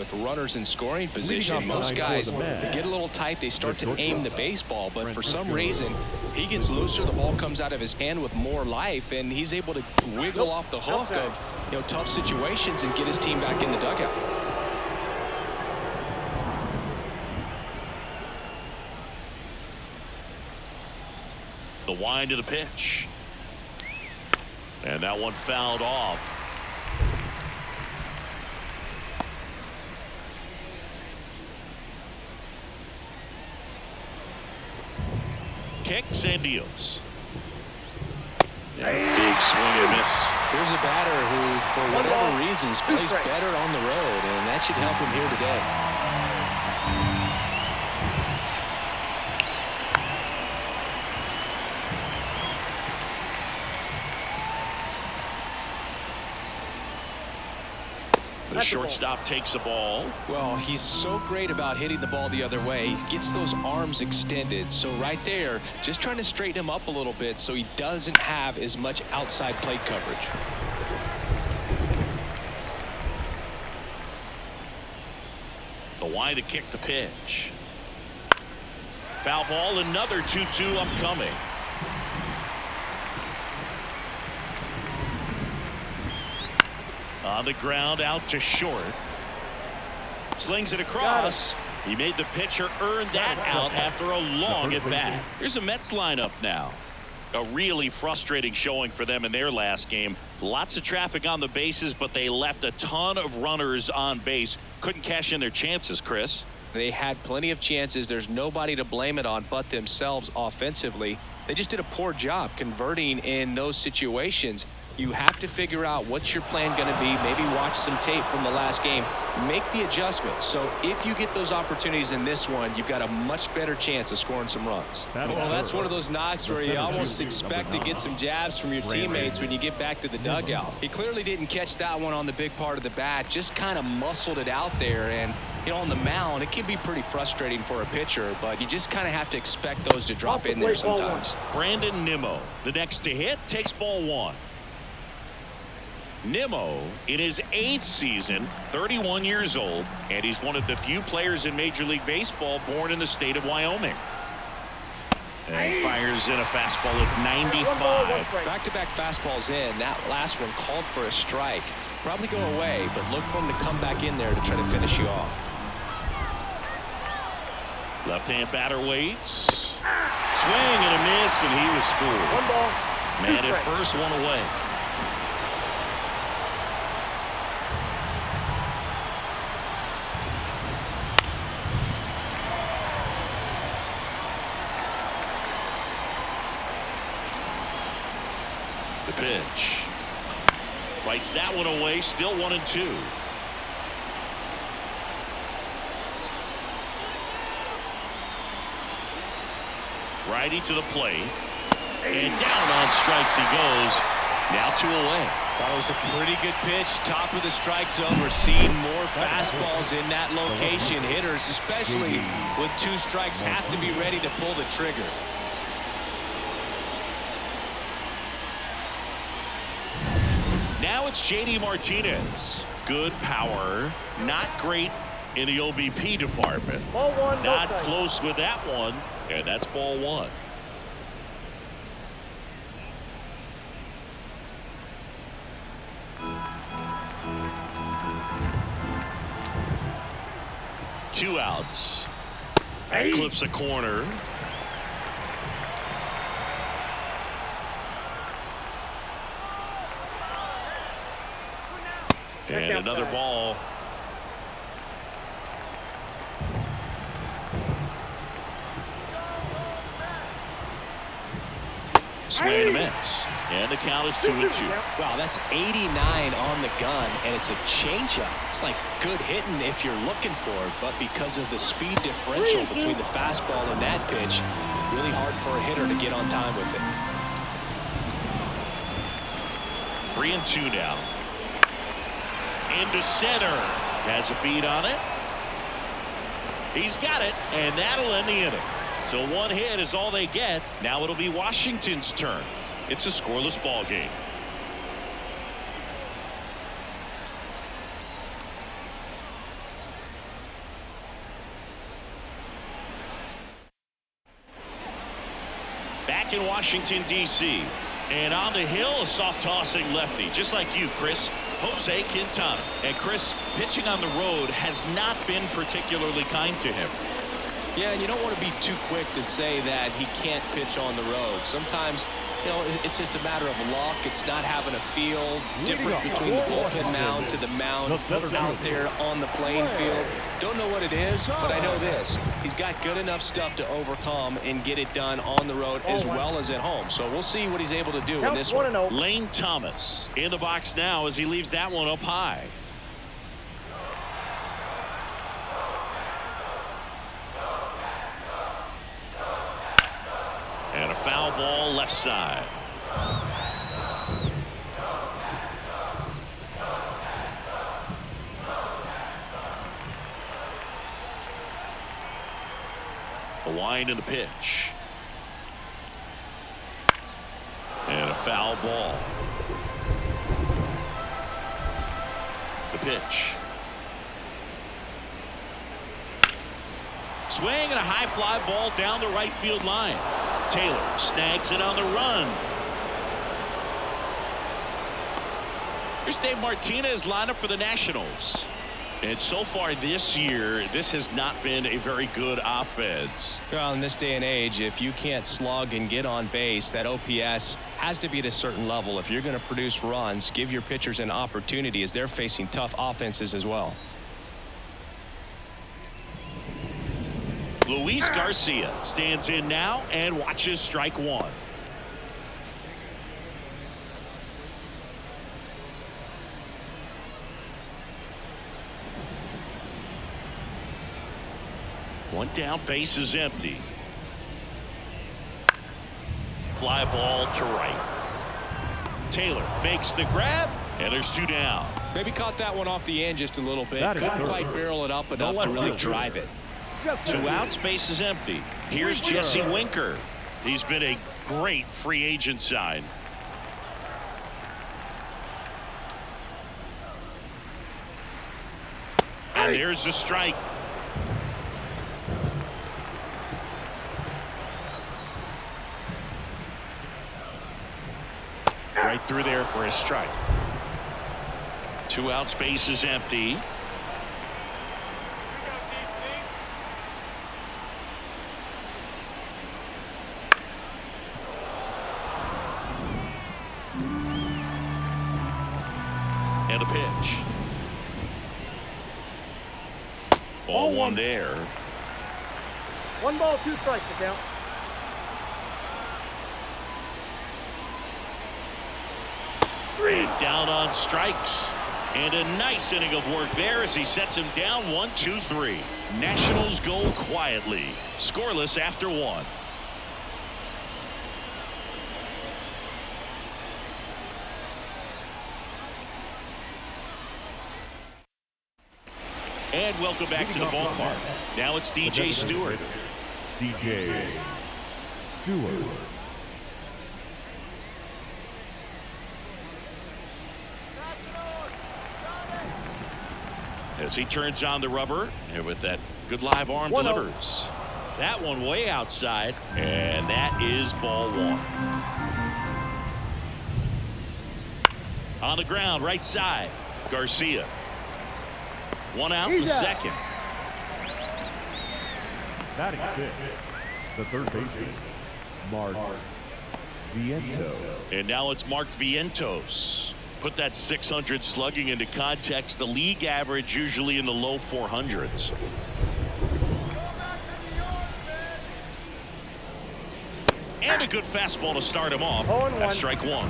with runners in scoring position. Most guys, they get a little tight, they start to aim the baseball, but for some reason, he gets looser, the ball comes out of his hand with more life, and he's able to wiggle off the hook of tough situations and get his team back in the dugout. The wind of the pitch. And that one fouled off. Kicks and deals. Big swing and miss. Here's a batter who, for whatever reasons, plays better on the road, and that should help him here today. The shortstop takes the ball. Well, he's so great about hitting the ball the other way. He gets those arms extended. So right there, just trying to straighten him up a little bit so he doesn't have as much outside plate coverage. The wide to kick the pitch. Foul ball, another 2-2 upcoming. On the ground, out to short. Slings it across. He made the pitcher earn that out after a long at bat. Here's a Mets lineup now. A really frustrating showing for them in their last game. Lots of traffic on the bases, but they left a ton of runners on base. Couldn't cash in their chances, Chris. They had plenty of chances. There's nobody to blame it on but themselves offensively. They just did a poor job converting in those situations. You have to figure out what's your plan going to be. Maybe watch some tape from the last game. Make the adjustment. So if you get those opportunities in this one, you've got a much better chance of scoring some runs. Well, that's one of those knocks where you almost expect to get some jabs from your teammates when you get back to the dugout. He clearly didn't catch that one on the big part of the bat. Just kind of muscled it out there. And, on the mound, it can be pretty frustrating for a pitcher, but you just kind of have to expect those to drop in there sometimes. Brandon Nimmo, the next to hit, takes ball one. Nimmo in his 8th season, 31 years old, and he's one of the few players in Major League Baseball born in the state of Wyoming. And he fires in a fastball at 95. Back-to-back fastballs in. That last one called for a strike. Probably go away, but look for him to come back in there to try to finish you off. Left-hand batter waits. Swing and a miss, and he was fooled. One ball. Man at first, one away. The pitch. Fights that one away, still 1-2. Righty to the plate. And down on strikes he goes. Now 2 away. That was a pretty good pitch. Top of the strike zone. We're seeing more fastballs in that location. Hitters, especially with 2 strikes, have to be ready to pull the trigger. Now it's J.D. Martinez. Good power. Not great in the OBP department. Ball one. Not close with that one. And that's ball one. Two outs. That clips a corner. And another ball. Swing and a miss. And the count is 2-2. Wow, that's 89 on the gun, and it's a changeup. It's like good hitting if you're looking for it, but because of the speed differential between the fastball and that pitch, really hard for a hitter to get on time with it. 3-2 now. Into center. Has a beat on it. He's got it, and that'll end the inning. So 1 hit is all they get. Now it'll be Washington's turn. It's a scoreless ball game. back in Washington, D.C. And on the hill, a soft-tossing lefty, just like you, Chris. Jose Quintana. And Chris, pitching on the road has not been particularly kind to him. Yeah, and you don't want to be too quick to say that he can't pitch on the road. Sometimes, you know, it's just a matter of luck. It's not having a feel. Difference between the bullpen mound to the mound out there on the playing field. Don't know what it is, but I know this. He's got good enough stuff to overcome and get it done on the road as well as at home. So we'll see what he's able to do in this one. Lane Thomas in the box now as he leaves that one up high. And a foul ball left side. A wind in the pitch. And a foul ball. The pitch. Swing and a high fly ball down the right field line. Taylor snags it on the run. Here's Dave Martinez lineup for the Nationals. And so far this year, this has not been a very good offense. Well, in this day and age, if you can't slug and get on base, that OPS has to be at a certain level. If you're going to produce runs, give your pitchers an opportunity as they're facing tough offenses as well. Luis Garcia stands in now and watches strike one. One down, base is empty. Fly ball to right. Taylor makes the grab, and there's two down. Maybe caught that one off the end just a little bit. Couldn't quite barrel it up enough to really drive it. 2 outs, base is empty. Here's Jesse Winker. He's been a great free agent sign. And there's the strike. Right through there for a strike. 2 outs, base is empty. And a pitch. Ball one there. 1 ball, 2 strikes to count. And down on strikes. And a nice inning of work there as he sets him down 1-2-3. Nationals go quietly. Scoreless after 1. And welcome back to the ballpark. Now it's DJ Stewart. DJ Stewart. As he turns on the rubber, and with that good live arm delivers. That one way outside, and that is ball 1. On the ground, right side, Garcia. 1 out in the second. Batting 6th, the third baseman, Mark Vientos. And now it's Mark Vientos. Put that 600 slugging into context. The league average usually in the low 400s. And a good fastball to start him off. That's strike 1.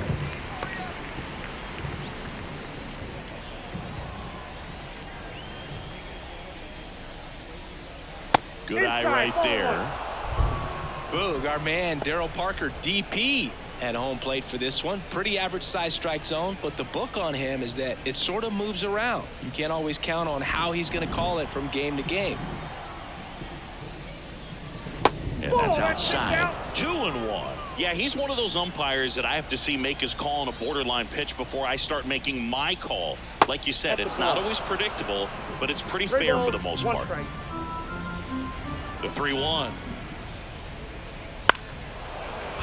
Good eye right there. Boog, our man Darryl Parker, DP, at home plate for this one. Pretty average size strike zone, but the book on him is that it sort of moves around. You can't always count on how he's going to call it from game to game. And that's outside. 2-1. Yeah, he's one of those umpires that I have to see make his call on a borderline pitch before I start making my call. Like you said, it's not always predictable, but it's pretty fair for the most part. The 3-1.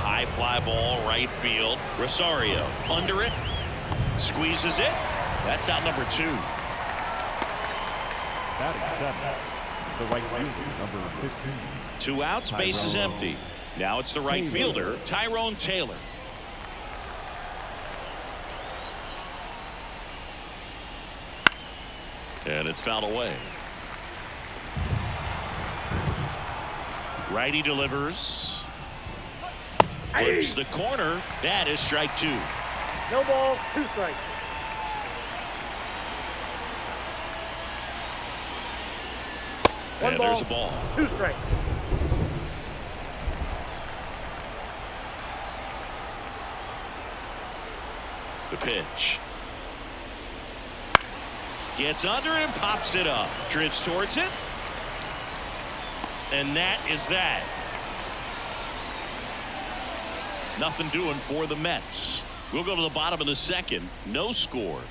High fly ball, right field. Rosario under it. Squeezes it. That's out number 2. Batting seventh, the right fielder, number 15. 2 outs, base is empty. Now it's the right fielder, Tyrone Taylor. And it's fouled away. Righty delivers. Clips the corner. That is strike 2. No balls, 2 strikes. And there's a ball. 2 strikes. The pitch. Gets under it and pops it up. Drifts towards it. And that is that. Nothing doing for the Mets. We'll go to the bottom of the second. No score.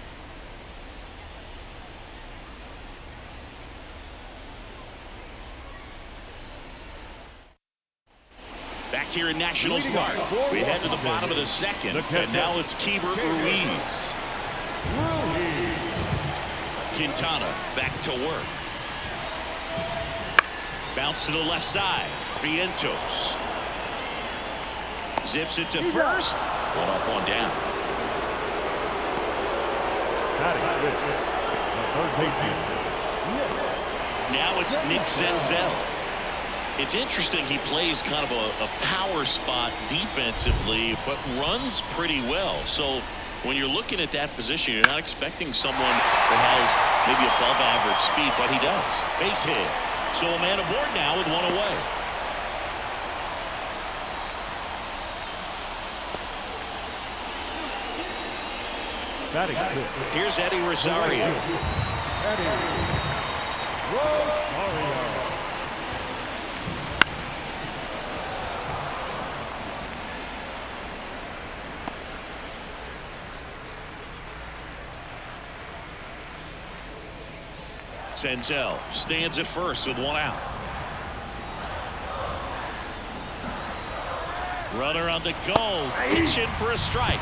Back here in Nationals Park, we head to the bottom of the second, and now it's Keibert Ruiz. Quintana back to work. Bounce to the left side. Vientos zips it to first. 1 up, 1 down. Batting fifth, the third baseman. Now it's Nick Senzel. It's interesting, he plays kind of a power spot defensively, but runs pretty well. So when you're looking at that position, you're not expecting someone that has maybe above average speed, but he does. Base hit. So a man aboard now with 1 away. Batting fifth. Here's Eddie Rosario. Eddie Rosario. Senzel stands at first with 1 out. Runner on the go. Pitching for a strike.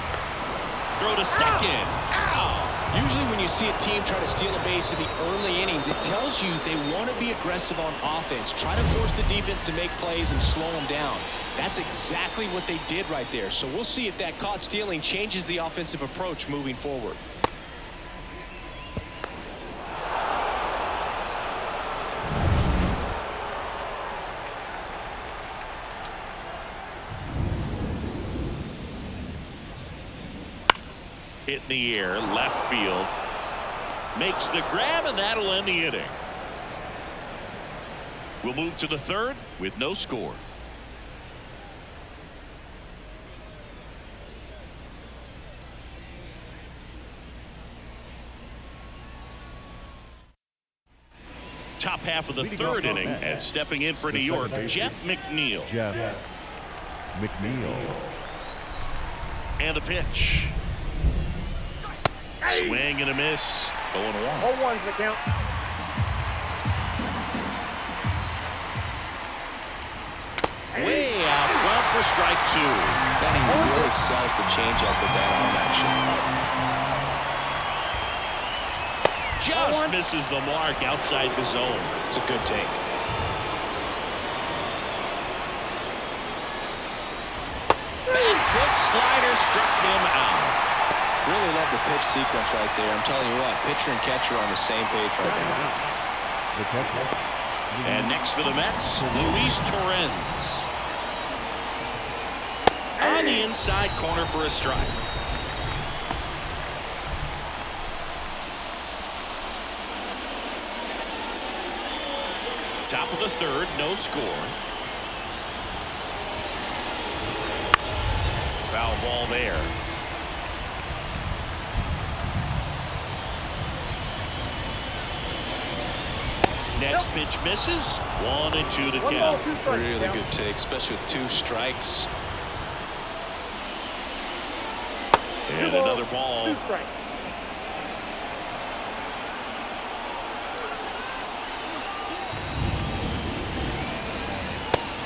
Throw to second. Ow! Usually when you see a team try to steal a base in the early innings, it tells you they want to be aggressive on offense. Try to force the defense to make plays and slow them down. That's exactly what they did right there. So we'll see if that caught stealing changes the offensive approach moving forward. Hit in the air, left field. Makes the grab, and that'll end the inning. We'll move to the third with no score. Top half of the third inning, and stepping in for New York, Jeff McNeil. Jeff McNeil. And the pitch. Swing and a miss. 0-1. 0-1's the count. Way out front for strike 2. Benny really sells the changeup with that arm action. Just misses the mark outside the zone. It's a good take. Back foot slider struck him out. Really love the pitch sequence right there. I'm telling you what, pitcher and catcher are on the same page right now. The catcher. And next for the Mets, Luis Torrens. On the inside corner for a strike. Top of the third, no score. Foul ball there. Next pitch misses. 1-2 to count. Really good take, especially with 2 strikes. And another ball. 2 strikes.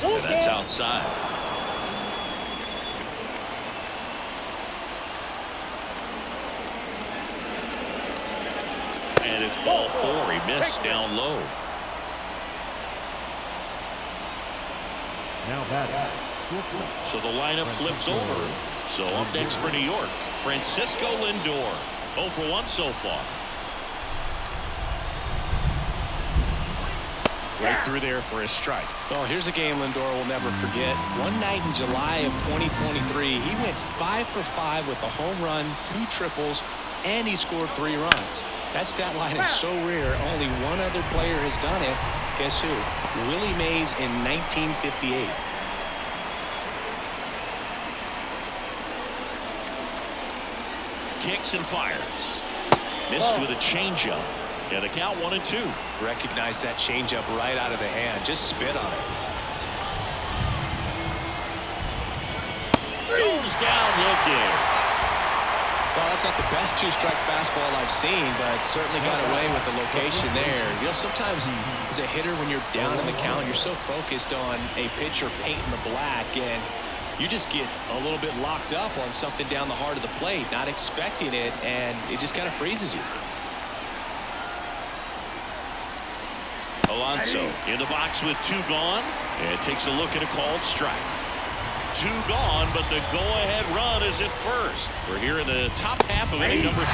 And that's outside. It's ball 4. He missed down low. Now batting. So the lineup flips over. So up next for New York, Francisco Lindor. 0 for 1 so far. Right through there for a strike. Well, here's a game Lindor will never forget. One night in July of 2023, he went 5 for 5 with a home run, 2 triples, and he scored 3 runs. That stat line is so rare, only one other player has done it. Guess who? Willie Mays in 1958. Kicks and fires. Missed with a changeup. Yeah, the count 1-2. Recognize that changeup right out of the hand. Just spit on it. Goes down looking. Well, that's not the best 2-strike fastball I've seen, but certainly got away with the location there. You know, sometimes as a hitter, when you're down in the count, you're so focused on a pitcher painting the black, and you just get a little bit locked up on something down the heart of the plate, not expecting it, and it just kind of freezes you. Alonso in the box with 2 gone, and takes a look at a called strike. 2 gone, but the go-ahead run is at first. We're here in the top half of inning number 3.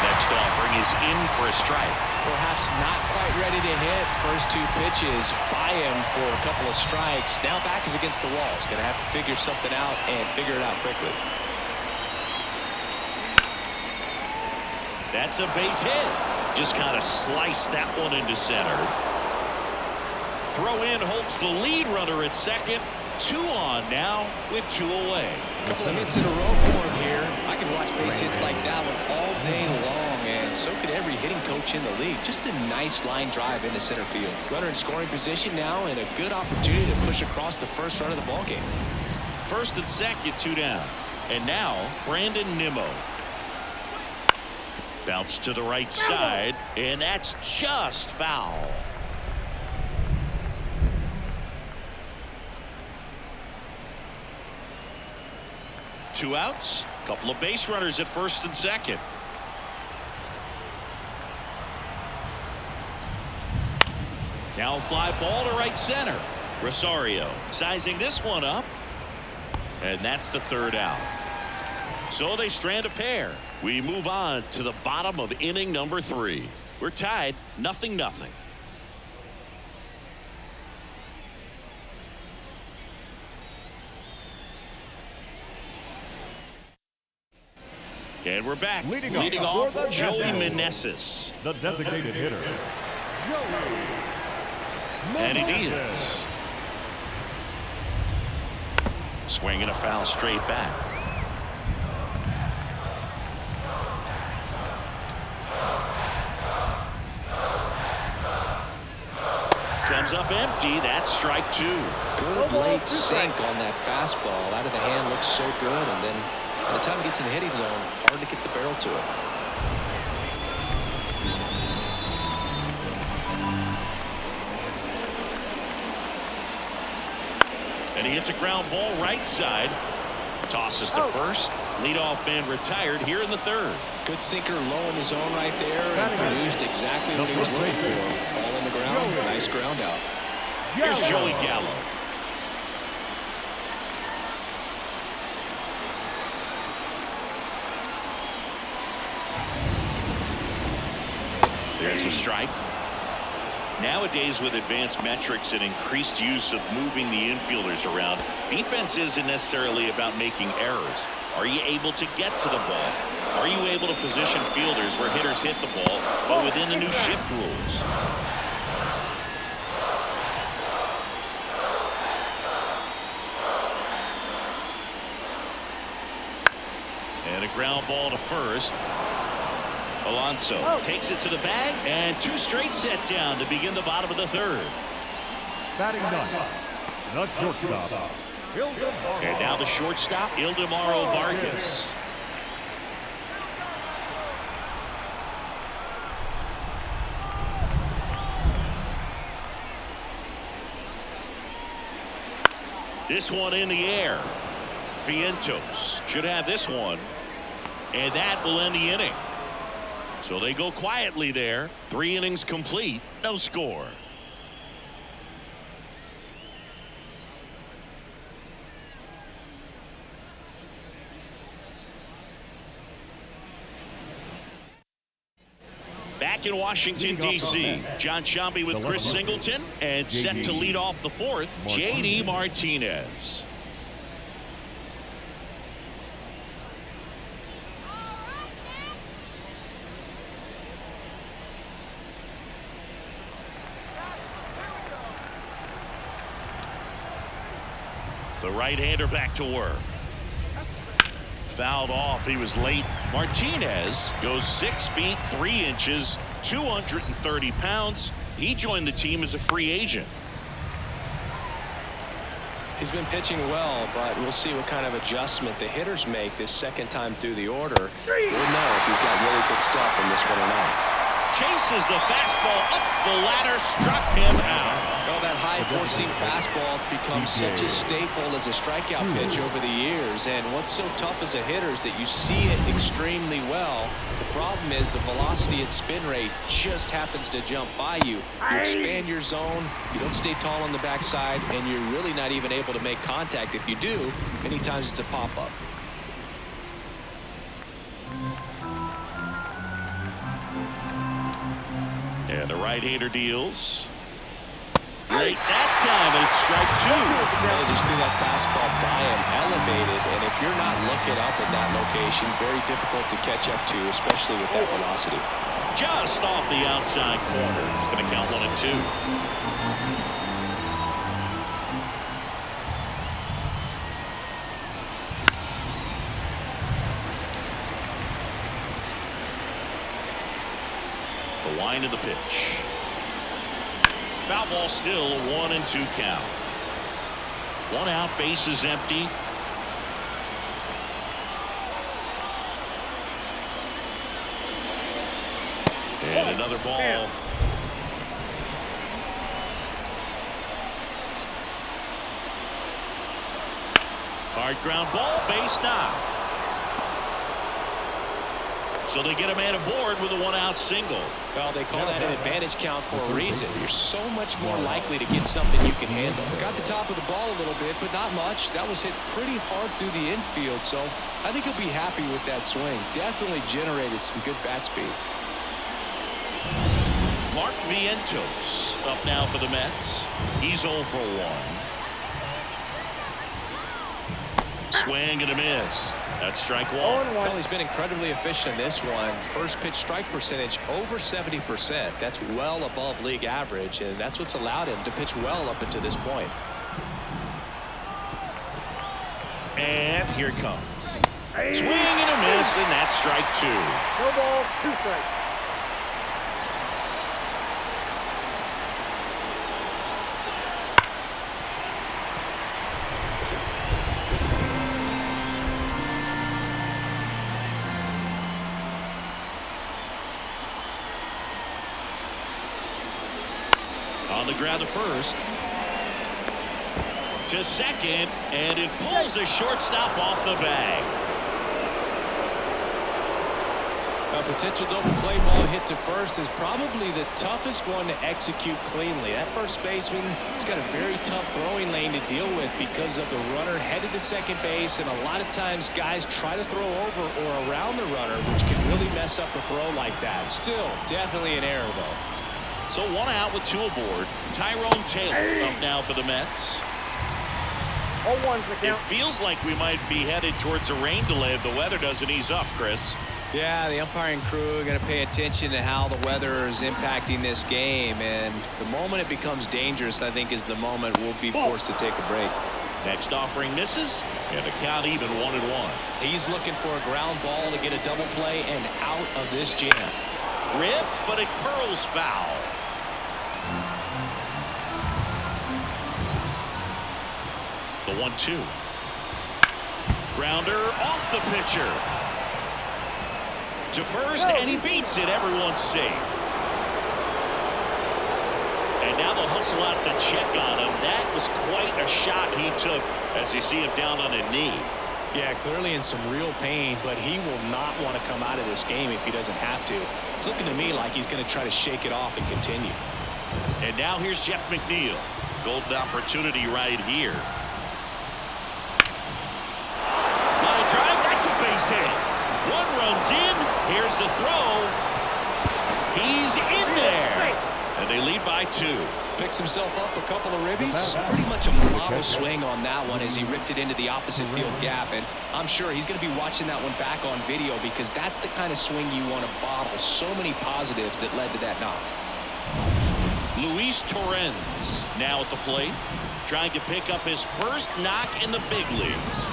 Next offering is in for a strike. Perhaps not quite ready to hit. First 2 pitches by him for a couple of strikes. Now back is against the wall. He's going to have to figure something out and figure it out quickly. That's a base hit. Just kind of sliced that one into center. Throw in holds the lead runner at second. 2 on now with 2 away. A couple of hits in a row for him here. I can watch base hits like that one all day long, and so could every hitting coach in the league. Just a nice line drive into center field. Runner in scoring position now, and a good opportunity to push across the first run of the ball game. First and second, 2 down. And now Brandon Nimmo. Bounce to the right side, and that's just foul. Two outs, couple of base runners at first and second. Now a fly ball to right center. Rosario sizing this one up, and that's the 3rd out. So they strand a pair. We move on to the bottom of inning number 3. We're tied 0-0. And we're back. Leading off Joey Meneses. The designated hitter. And it is. Swinging a foul straight back. Comes up empty. That's strike 2. Good late sink on that fastball. Out of the hand looks so good, and then by the time it gets in the hitting zone, hard to get the barrel to it. And he hits a ground ball right side. Tosses to first. Leadoff man retired here in the 3rd. Good sinker low in the zone right there, and produced exactly what he was looking for. Ball on the ground, nice ground out. Here's Joey Gallo. There's a strike. Nowadays, with advanced metrics and increased use of moving the infielders around, defense isn't necessarily about making errors. Are you able to get to the ball? Are you able to position fielders where hitters hit the ball, but within the new shift rules? And a ground ball to first. Alonso takes it to the bag, and 2 straight set down to begin the bottom of the 3rd. Batting ninth. The shortstop. And now the shortstop, Ildemaro Vargas. This one in the air. Vientos should have this one, and that will end the inning. So they go quietly there. 3 innings complete. No score. Back in Washington, D.C., John Shambi with Chris Singleton, and set to lead off the 4th, J.D. Martinez. The right-hander back to work. Fouled off. He was late. Martinez goes 6 feet 3 inches, 230 pounds. He joined the team as a free agent. He's been pitching well, but we'll see what kind of adjustment the hitters make this second time through the order. We'll know if he's got really good stuff in this one or not. Chases the fastball up the ladder, struck him out. Well, that high four-seam fastball has become such a staple as a strikeout pitch over the years. And what's so tough as a hitter is that you see it extremely well. The problem is the velocity and spin rate just happens to jump by you. You expand your zone, you don't stay tall on the backside, and you're really not even able to make contact. If you do, many times it's a pop-up. And the right-hander deals. Late that time, it's strike 2. They just threw that fastball by him, elevated, and if you're not looking up at that location, very difficult to catch up to, especially with that velocity. Just off the outside corner. Going to count 1 and 2. The wind of the pitch. Foul ball still, a 1 and 2 count. 1 out, bases empty. And another ball. Hard ground ball, base knock. So they get a man aboard with a 1-out single. Well, they call that an advantage count for a reason. You're so much more likely to get something you can handle. Got the top of the ball a little bit, but not much. That was hit pretty hard through the infield, so I think he'll be happy with that swing. Definitely generated some good bat speed. Mark Vientos up now for the Mets. He's 0 for 1. Swing and a miss. That's strike 1. Well, he's been incredibly efficient in this one. First pitch strike percentage over 70%. That's well above league average, and that's what's allowed him to pitch well up until this point. And here it comes. Swing and a miss, and that's strike 2. No balls, 2 strikes. On the ground to first. To second, and it pulls the shortstop off the bag. A potential double play ball hit to first is probably the toughest one to execute cleanly. That first baseman has got a very tough throwing lane to deal with because of the runner headed to second base, and a lot of times guys try to throw over or around the runner, which can really mess up a throw like that. Still, definitely an error, though. So 1 out with 2 aboard. Tyrone Taylor up now for the Mets. 0-1's the It count. feels like we might be headed towards a rain delay if the weather doesn't ease up, Chris. Yeah, the umpiring crew are going to pay attention to how the weather is impacting this game, and the moment it becomes dangerous, I think, is the moment we'll be forced to take a break. Next offering misses, and the count even 1-1. He's looking for a ground ball to get a double play and out of this jam. Rip, but it curls foul. The 1-2. Grounder off the pitcher. To first, and he beats it. Everyone's safe. And now they'll hustle out to check on him. That was quite a shot he took as you see him down on a knee. Yeah, clearly in some real pain, but he will not want to come out of this game if he doesn't have to. It's looking to me like he's going to try to shake it off and continue. And now here's Jeff McNeil. Golden opportunity right here. Line drive, that's a base hit. One runs in. Here's the throw. He's in there. And they lead by 2. Picks himself up a couple of ribbies. Pretty much a model swing on that one as he ripped it into the opposite field gap. And I'm sure he's going to be watching that one back on video because that's the kind of swing you want to bottle. So many positives that led to that knock. Luis Torrens now at the plate, trying to pick up his first knock in the big leagues.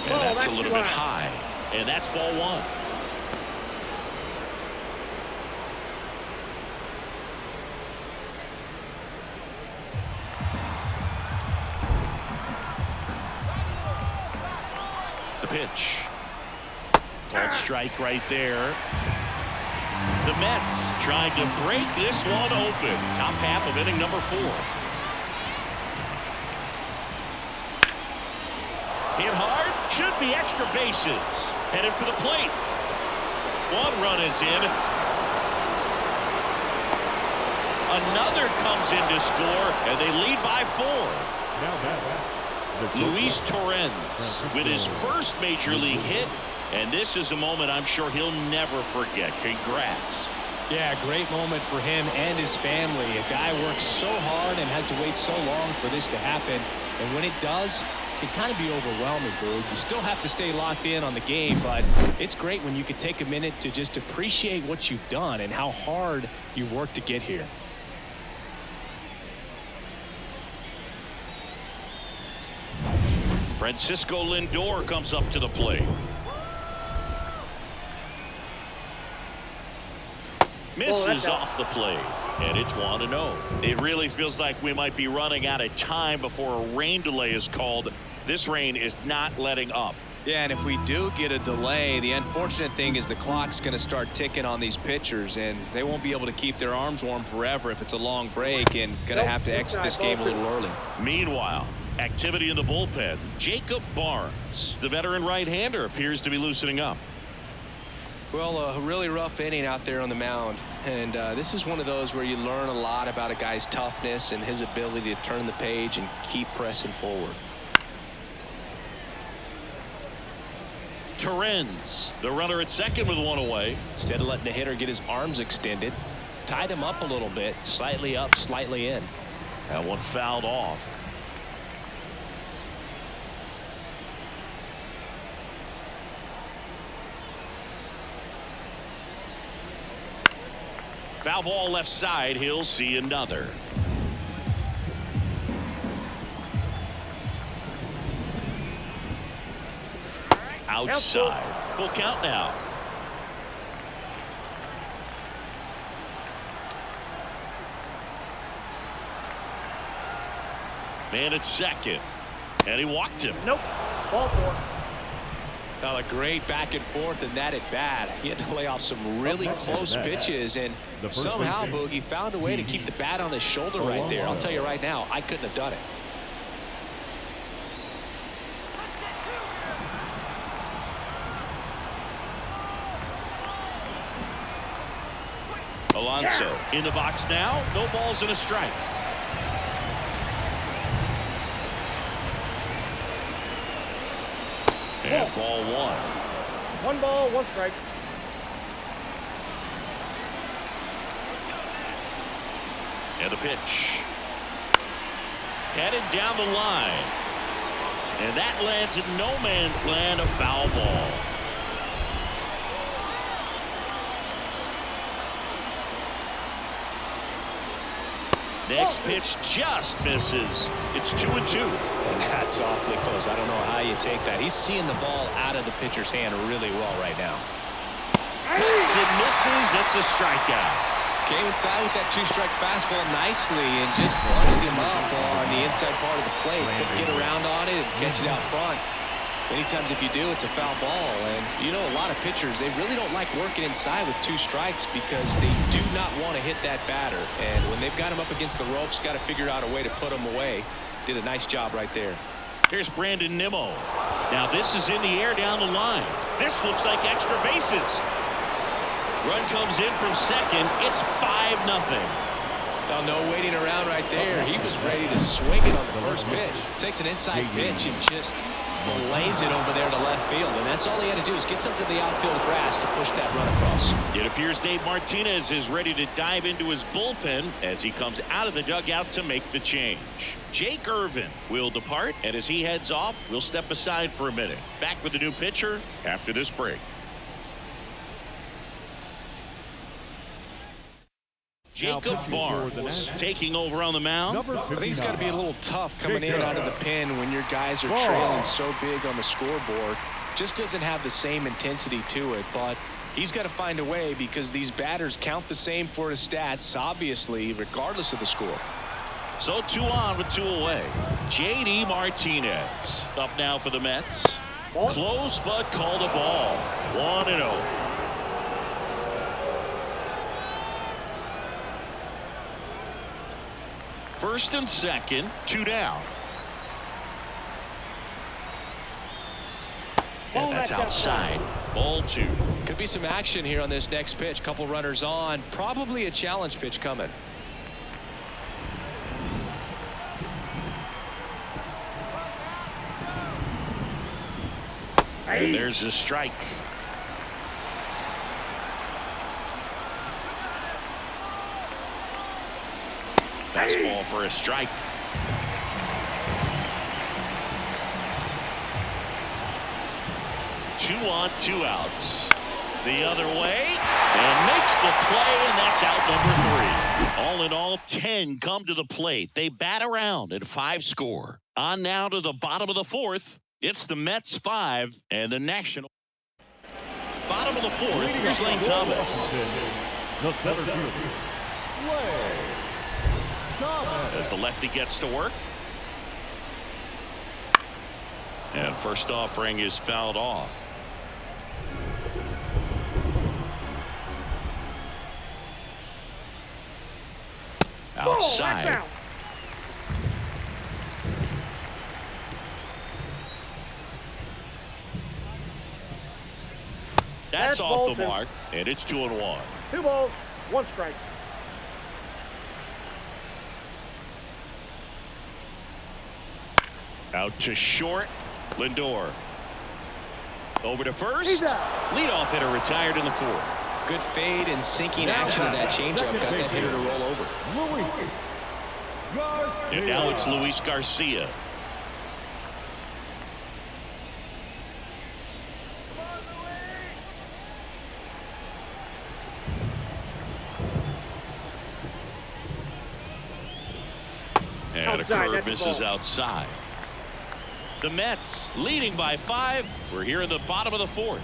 And that's a little bit high. And that's ball 1. The pitch. Called strike right there. The Mets trying to break this one open. Top half of inning number 4. Hit hard. Should be extra bases. Headed for the plate. One run is in. Another comes in to score, and they lead by 4. Luis Torrens with his first major league hit. And this is a moment I'm sure he'll never forget. Congrats. Yeah, great moment for him and his family. A guy works so hard and has to wait so long for this to happen. And when it does, it can kind of be overwhelming, Boog. You still have to stay locked in on the game, but it's great when you can take a minute to just appreciate what you've done and how hard you've worked to get here. Francisco Lindor comes up to the plate. Misses off the plate, and it's 1-0. It really feels like we might be running out of time before a rain delay is called. This rain is not letting up. Yeah, and if we do get a delay, the unfortunate thing is the clock's going to start ticking on these pitchers, and they won't be able to keep their arms warm forever if it's a long break, and going to have to exit this game a little early. Meanwhile, activity in the bullpen. Jacob Barnes, the veteran right-hander, appears to be loosening up. Well, a really rough inning out there on the mound, and this is one of those where you learn a lot about a guy's toughness and his ability to turn the page and keep pressing forward. Torrens, the runner at second with 1 away. Instead of letting the hitter get his arms extended, tied him up a little bit, slightly up, slightly in. That one fouled off. Foul ball left side. He'll see another. Outside. Full count now. Man at second. And he walked him. Nope. Ball 4. A great back and forth in that at bat. He had to lay off some really close pitches, and somehow Boogie found a way to keep the bat on his shoulder right there. I'll tell you right now, I couldn't have done it. Alonso in the box now. No balls and a strike. And ball 1. 1 ball, 1 strike. And the pitch. Headed down the line. And that lands in no man's land, a foul ball. Next pitch just misses. It's 2-2. That's awfully close. I don't know how you take that. He's seeing the ball out of the pitcher's hand really well right now. It misses. It's a strikeout. Came inside with that 2-strike fastball nicely and just bunched him up on the inside part of the plate. Couldn't get around on it and catch it out front. Many times if you do, it's a foul ball. And you know, a lot of pitchers, they really don't like working inside with 2 strikes because they do not want to hit that batter. And when they've got him up against the ropes, got to figure out a way to put him away. Did a nice job right there. Here's Brandon Nimmo. Now this is in the air down the line. This looks like extra bases. Run comes in from second. It's 5-0. Now, no waiting around right there. He was ready to swing it on the first pitch. Takes an inside pitch and just fillets it over there to left field. And that's all he had to do is get something to the outfield grass to push that run across. It appears Dave Martinez is ready to dive into his bullpen as he comes out of the dugout to make the change. Jake Irvin will depart, and as he heads off, we'll step aside for a minute. Back with the new pitcher after this break. Jacob Barnes taking over on the mound. I think it's got to be a little tough coming in out of the pen when your guys are trailing so big on the scoreboard. Just doesn't have the same intensity to it, but he's got to find a way because these batters count the same for his stats, obviously, regardless of the score. So 2 on with 2 away. J.D. Martinez up now for the Mets. Close but called a ball. 1-0. First and second, 2 down. And that's outside. Ball 2. Could be some action here on this next pitch. Couple runners on. Probably a challenge pitch coming. And there's a strike. Fastball for a strike. Two on, 2 outs. The other way and makes the play, and that's out number 3. All in all, 10 come to the plate. They bat around at 5 score. On now to the bottom of the 4th. It's the Mets 5 and the National. Bottom of the 4th. Here's Lane Thomas. The center fielder, Lane Thomas. As the lefty gets to work. And first offering is fouled off. Outside. That's off the mark, and it's 2-1. 2 balls, 1 strike. Out to short. Lindor. Over to first. Leadoff hitter retired in the 4th. Good fade and sinking action of that changeup. Got that hitter to roll over. And now it's Luis Garcia. And a curve misses outside. The Mets leading by 5. We're here in the bottom of the 4th.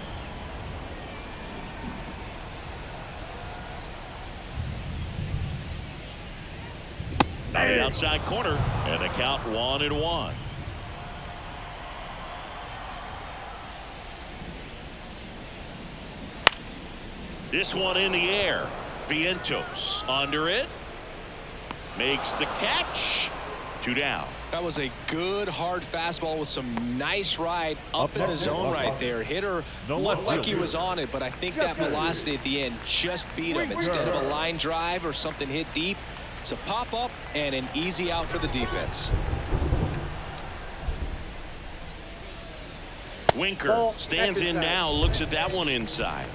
On the outside corner, and the count 1-1. This one in the air. Vientos under it. Makes the catch. 2 down. That was a good hard fastball with some nice ride up in the zone right there. Hitter looked like he was on it, but I think that velocity at the end just beat him. Instead of a line drive or something hit deep, it's a pop-up and an easy out for the defense. Winker stands in now, looks at that one inside.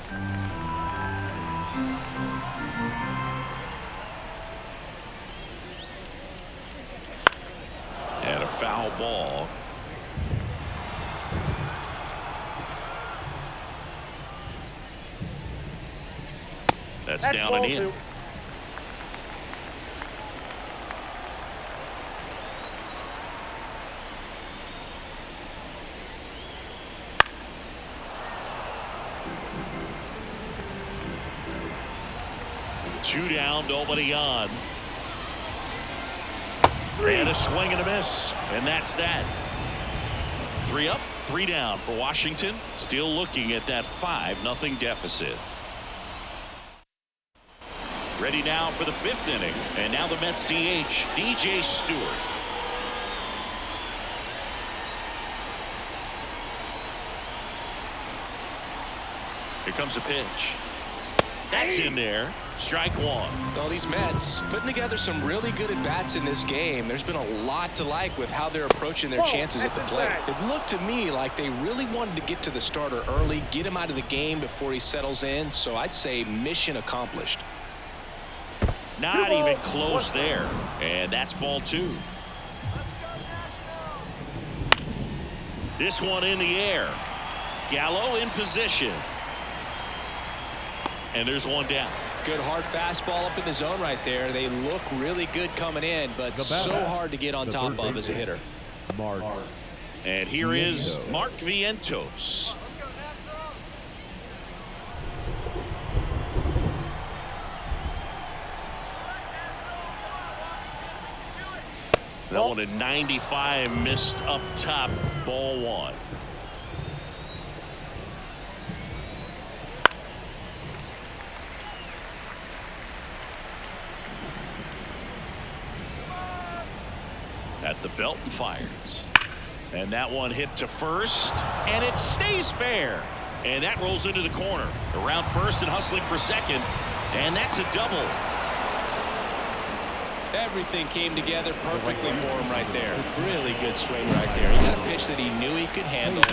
And a foul ball. That's down and in. 2. Two down, nobody on. And a swing and a miss. And that's that. 3 up, 3 down for Washington. Still looking at that 5-0 deficit. Ready now for the 5th inning. And now the Mets DH, DJ Stewart. Here comes a pitch. That's in there. Strike one. Well, these Mets putting together some really good at-bats in this game. There's been a lot to like with how they're approaching their chances at the plate. It looked to me like they really wanted to get to the starter early, get him out of the game before he settles in. So I'd say mission accomplished. Not even close there. And that's ball two. This one in the air. Gallo in position. And there's one down. Good hard fastball up in the zone right there. They look really good coming in, but so hard to get on top of as a hitter. Mark. And here is Mark Vientos. That one at 95, missed up top, ball one. At the belt and fires. And that one hit to first, and it stays fair. And that rolls into the corner. Around first and hustling for second, and that's a double. Everything came together perfectly for him right there. Really good swing right there. He got a pitch that he knew he could handle,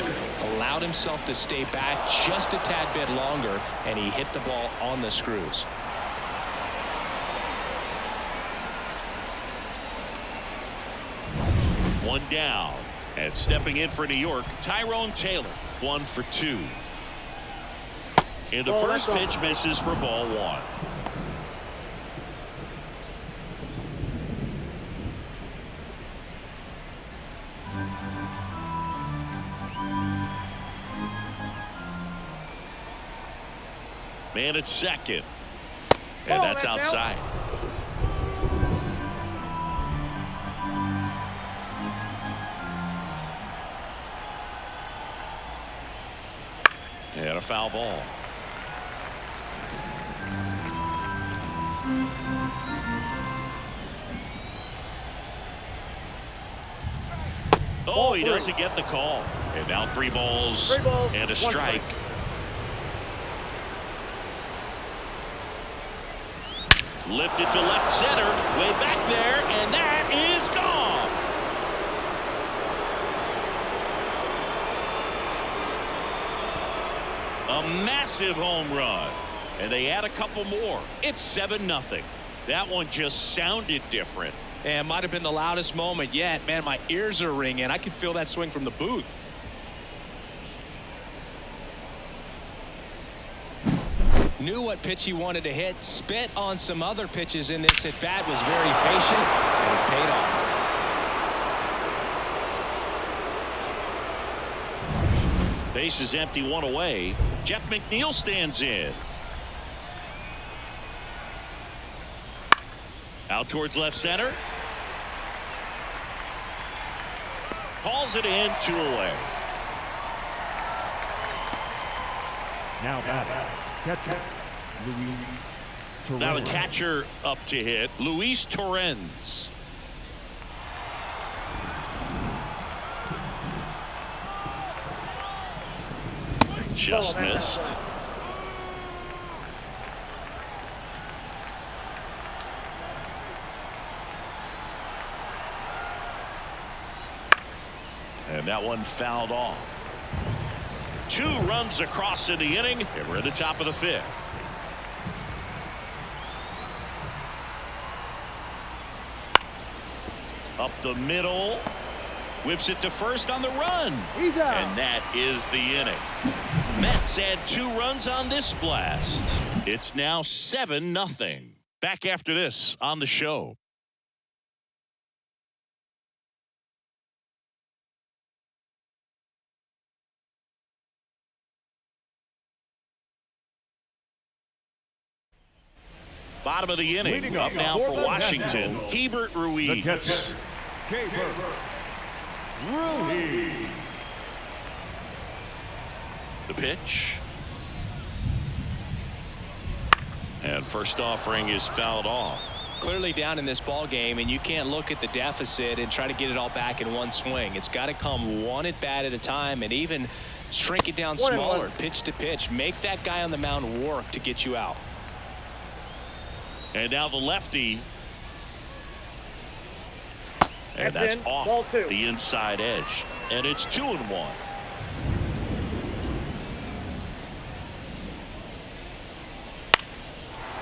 allowed himself to stay back just a tad bit longer, and he hit the ball on the screws. One down. And stepping in for New York, Tyrone Taylor, 1 for 2. And the first pitch misses for ball one. Man at second. And that's outside. And a foul ball. Oh, he doesn't get the call. And now three balls and a strike. Lifted to left center, way back there, and that is gone. A massive home run, and they add a couple more. It's 7-0. That one just sounded different. And might have been the loudest moment yet. Man, my ears are ringing. I could feel that swing from the booth. Knew what pitch he wanted to hit. Spit on some other pitches in this at bat. Was very patient, and it paid off. Base is empty, one away. Jeff McNeil stands in. Out towards left center. Calls it in, 2 away. Now batting, catcher, Luis Torrens. Now the catcher up to hit, Luis Torrens. Just missed. And that one fouled off. 2 runs across in the inning, and we're at the top of the 5th. Up the middle. Whips it to first on the run. And that is the inning. Mets add 2 runs on this blast. It's now 7-0. Back after this on the show. Bottom of the inning. Up now for Washington, Hebert Ruiz. The catcher, Hebert Ruiz. The pitch. And first offering is fouled off. Clearly down in this ball game, and you can't look at the deficit and try to get it all back in one swing. It's got to come one at bat at a time, and even shrink it down smaller, pitch to pitch. Make that guy on the mound work to get you out. And now the lefty. And that's off the inside edge. And it's 2-1.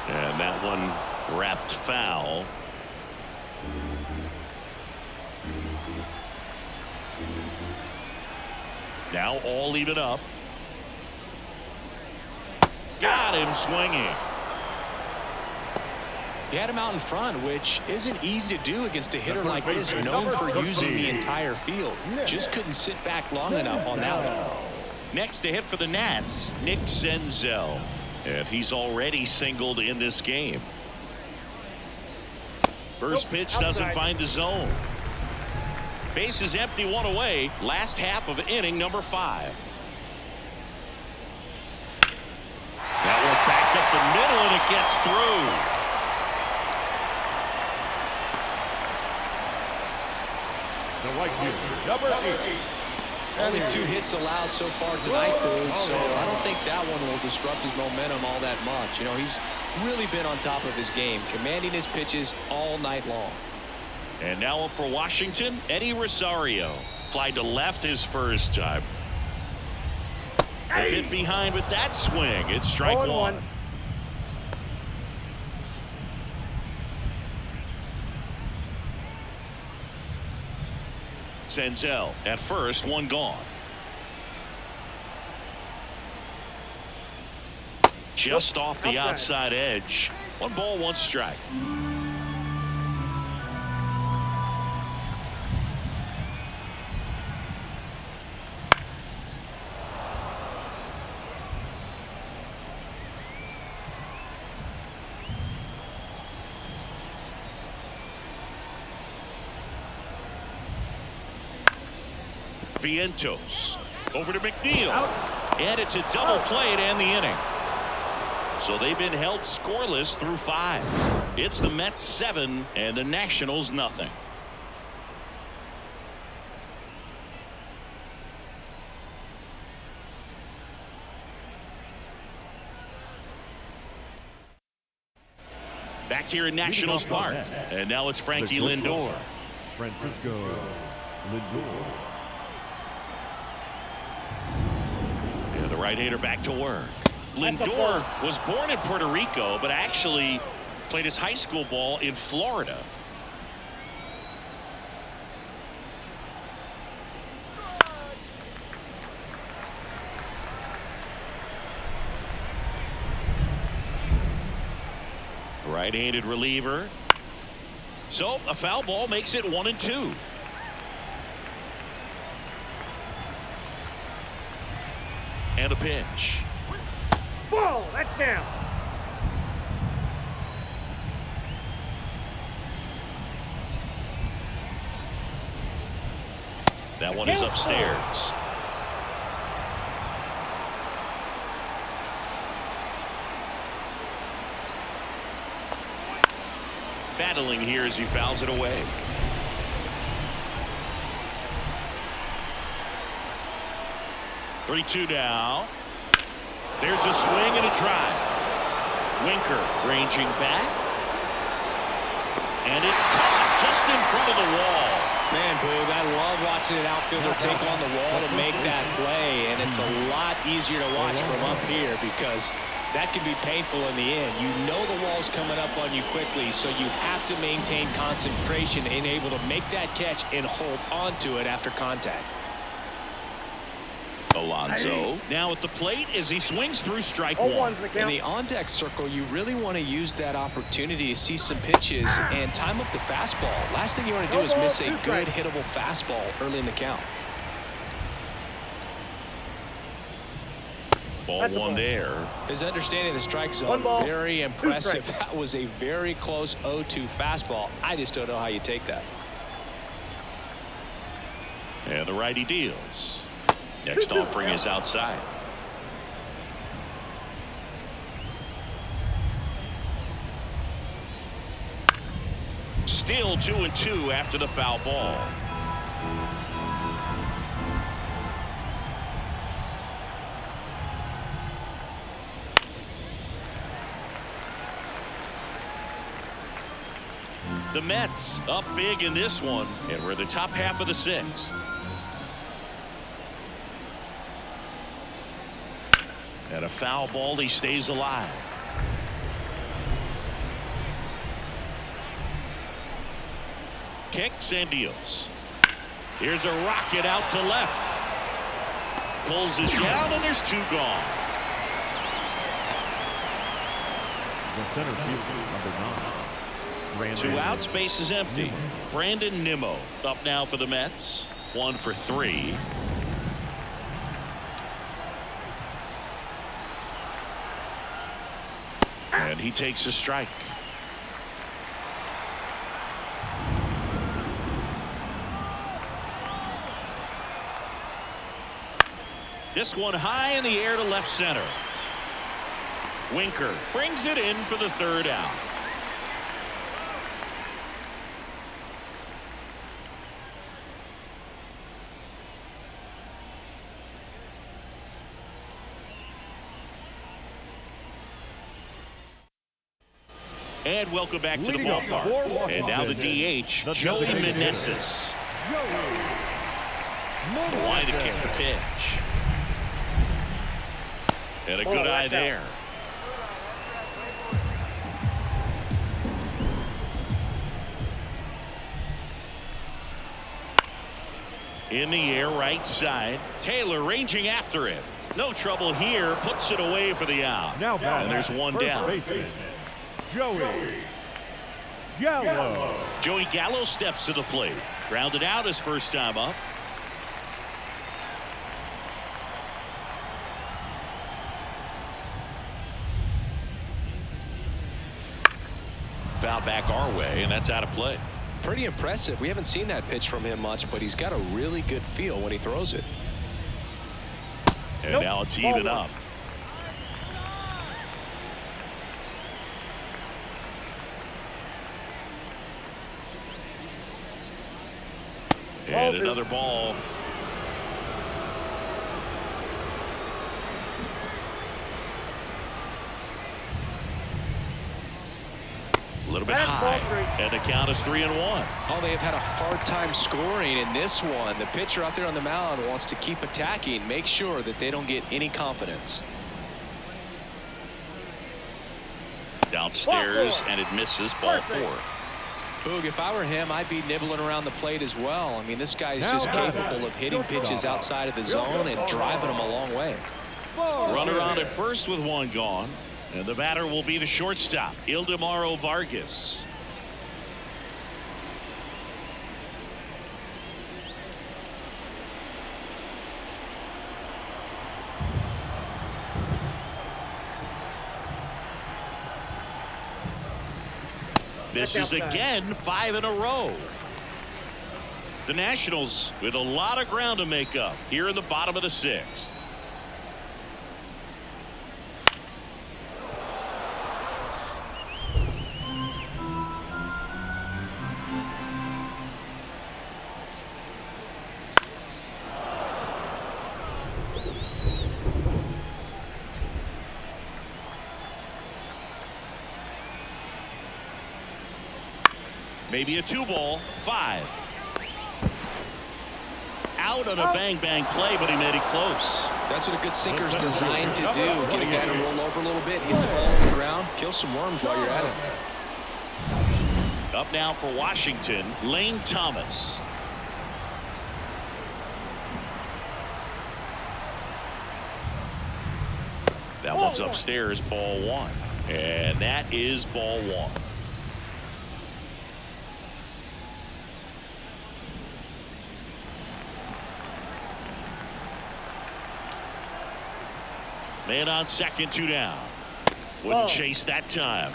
And that one wrapped foul. Now all even up. Got him swinging. He had him out in front, which isn't easy to do against a hitter like this, known for using the entire field. Just couldn't sit back long enough on that one. Next to hit for the Nats, Nick Senzel. And he's already singled in this game. First pitch doesn't find the zone. Base is empty, one away. Last half of inning number 5. That one back up the middle, and it gets through. The right fielder, number 8. Only 2 hits allowed so far tonight, Boog, so I don't think that one will disrupt his momentum all that much. You know, he's really been on top of his game, commanding his pitches all night long. And now up for Washington, Eddie Rosario. Fly to left his first time. A bit behind with that swing. It's strike 1. Senzel at first, one gone. Just off the outside edge. 1 ball, 1 strike. Vientos over to McNeil, and it's a double play to end the inning. So they've been held scoreless through 5. It's the Mets 7 and the Nationals nothing. Back here in Nationals Park, and now it's Frankie Lindor. Francisco Lindor. The right-hander back to work. Lindor was born in Puerto Rico, but actually played his high school ball in Florida. Right-handed reliever. So a foul ball makes it 1-2. And a pitch. Ball, that's down. That one is upstairs. Battling here as he fouls it away. Three-two now. There's a swing and a drive. Winker ranging back. And it's caught just in front of the wall. Man, Boog, I love watching an outfielder take on the wall to make that play, and it's a lot easier to watch from up here because that can be painful in the end. You know the wall's coming up on you quickly, so you have to maintain concentration and able to make that catch and hold onto it after contact. Alonso now at the plate as he swings through strike 1. In the on-deck circle, you really want to use that opportunity to see some pitches and time up the fastball. Last thing you want to do is miss a good hittable fastball early in the count. Ball 1 there. His understanding of the strike zone, very impressive. That was a very close 0-2 fastball. I just don't know how you take that. And the righty deals. Next offering is outside. Still 2-2 after the foul ball. The Mets up big in this one, and we're the top half of the sixth. And a foul ball, he stays alive. Kicks and deals. Here's a rocket out to left. Pulls it down, and there's two gone. The center fielder, number 9. Two outs, base is empty. Brandon Nimmo up now for the Mets. 1 for 3. And he takes a strike. This one high in the air to left center. Winker brings it in for the third out. And welcome back to the ballpark. And now the DH, Joey Meneses. Wanted to kick the pitch. And a good eye there. In the air, right side. Taylor ranging after it. No trouble here. Puts it away for the out. Now and there's one down. Baseman, Joey Gallo. Joey Gallo steps to the plate. Grounded out his first time up. Foul back our way, and that's out of play. Pretty impressive. We haven't seen that pitch from him much, but he's got a really good feel when he throws it. And now it's even up. And another ball. A little bit high. And the count is 3-1. Oh, they have had a hard time scoring in this one. The pitcher out there on the mound wants to keep attacking, make sure that they don't get any confidence. Downstairs, and it misses. Ball 4. Boog, if I were him, I'd be nibbling around the plate as well. I mean, this guy's just capable of hitting pitches outside of the zone and driving them a long way. Runner on at first with one gone. And the batter will be the shortstop, Ildemaro Vargas. Misses again, 5 in a row. The Nationals with a lot of ground to make up here in the bottom of the 6th. Maybe a 2-ball, 5. Out on a bang-bang play, but he made it close. That's what a good sinker's designed to do. Get a guy to roll over a little bit, hit the ball on the ground, kill some worms while you're at it. Up now for Washington, Lane Thomas. That one's upstairs, ball 1. And that is ball 1. Man on second, 2 down. Wouldn't chase that time.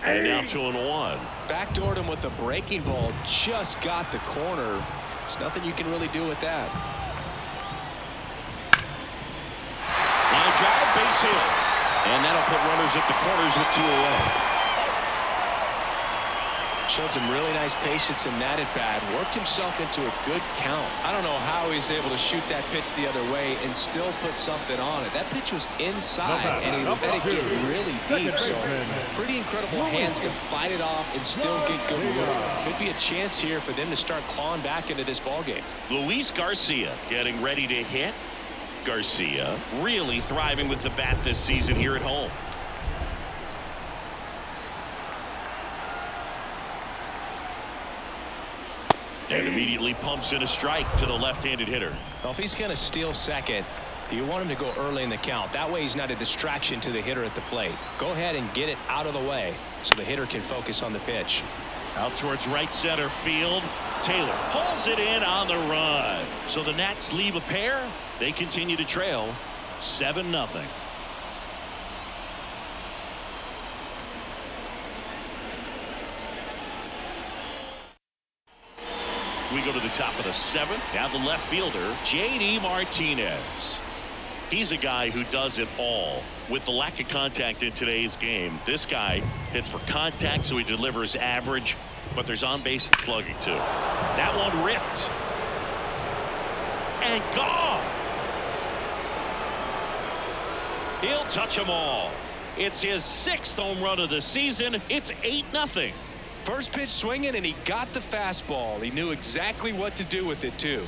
And now 2-1. Backdoored him with a breaking ball. Just got the corner. There's nothing you can really do with that. Line drive, base hit. And that'll put runners at the corners with 2 away. Showed some really nice patience in that at bat. Worked himself into a good count. I don't know how he's able to shoot that pitch the other way and still put something on it. That pitch was inside, and he let it get really deep. So pretty incredible hands to fight it off and still get good work. Could be a chance here for them to start clawing back into this ballgame. Luis Garcia getting ready to hit. Garcia really thriving with the bat this season here at home. And immediately pumps in a strike to the left-handed hitter. Well, if he's going to steal second, you want him to go early in the count. That way he's not a distraction to the hitter at the plate. Go ahead and get it out of the way so the hitter can focus on the pitch. Out towards right center field. Taylor pulls it in on the run. So the Nats leave a pair. They continue to trail 7-0. We go to the top of the 7th. Now the left fielder, J.D. Martinez. He's a guy who does it all. With the lack of contact in today's game, this guy hits for contact, so he delivers average, but there's on base and slugging too. That one ripped. And gone. He'll touch them all. It's his 6th home run of the season. It's 8-0. First pitch swinging, and he got the fastball. He knew exactly what to do with it, too.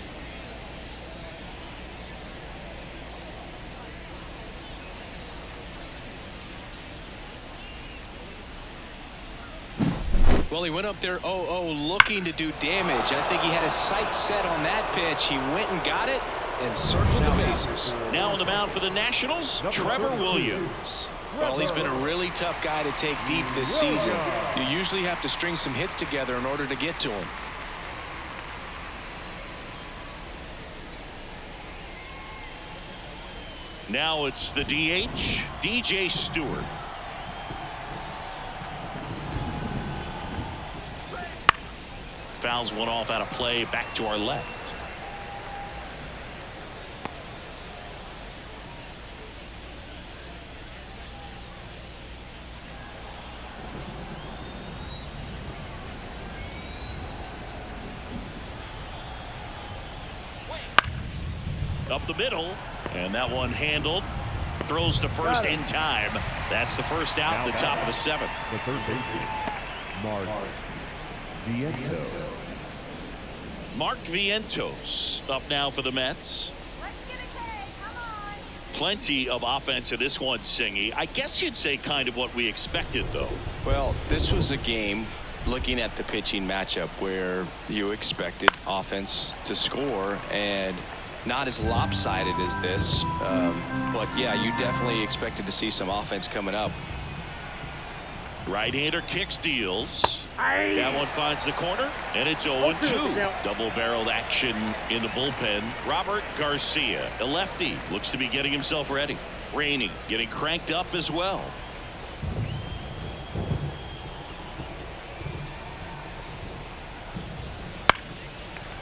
Well, he went up there 0-0 looking to do damage. I think he had his sights set on that pitch. He went and got it and circled the bases. Now on the mound for the Nationals, Trevor Williams. Well, he's been a really tough guy to take deep this season. You usually have to string some hits together in order to get to him. Now it's the DH, DJ Stewart. Fouls one off out of play, back to our left. Up the middle, and that one handled. Throws to first in time. That's the first out, the top of the 7th. The third baseman, Mark Vientos up now for the Mets. Plenty of offense in this one, Singy. I guess you'd say kind of what we expected, though. Well, this was a game, looking at the pitching matchup, where you expected offense to score, and not as lopsided as this, but yeah, you definitely expected to see some offense coming up. Right-hander kicks, deals. That one finds the corner, and it's 0-2. Double-barreled action in the bullpen. Robert Garcia, a lefty, looks to be getting himself ready. Rainey getting cranked up as well.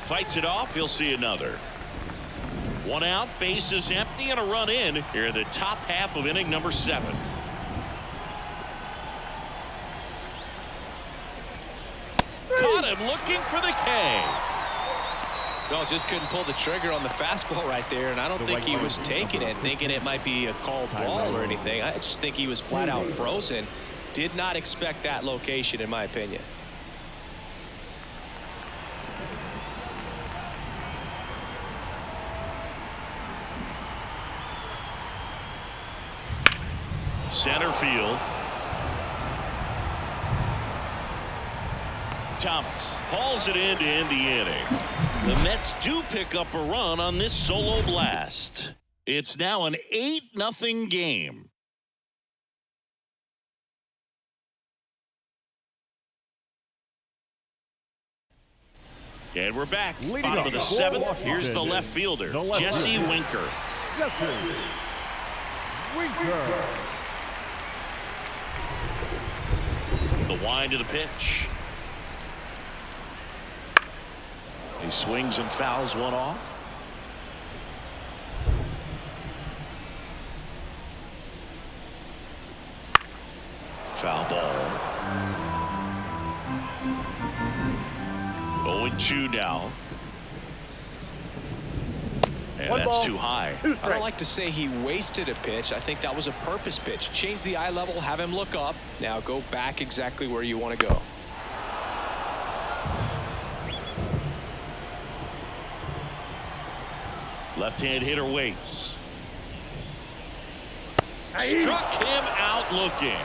Fights it off. He'll see another. One out, base is empty, and a run in here in the top half of inning number 7. Caught him looking for the K. Well, just couldn't pull the trigger on the fastball right there, and I don't think he was taking it, thinking it might be a called ball or anything. I just think he was flat out frozen. Did not expect that location, in my opinion. Center field. Thomas hauls it in to end the inning. The Mets do pick up a run on this solo blast. It's now an 8-0 game. And we're back. Bottom of the 7th. Here's the left fielder, Jesse Winker. The wind of the pitch. He swings and fouls one off. Foul ball. 0-2 now. And One that's ball, too high. two I don't strikes. like to say he wasted a pitch. I think that was a purpose pitch. Change the eye level, have him look up. Now go back exactly where you want to go. Left-hand hitter waits. Aye. Struck him out looking.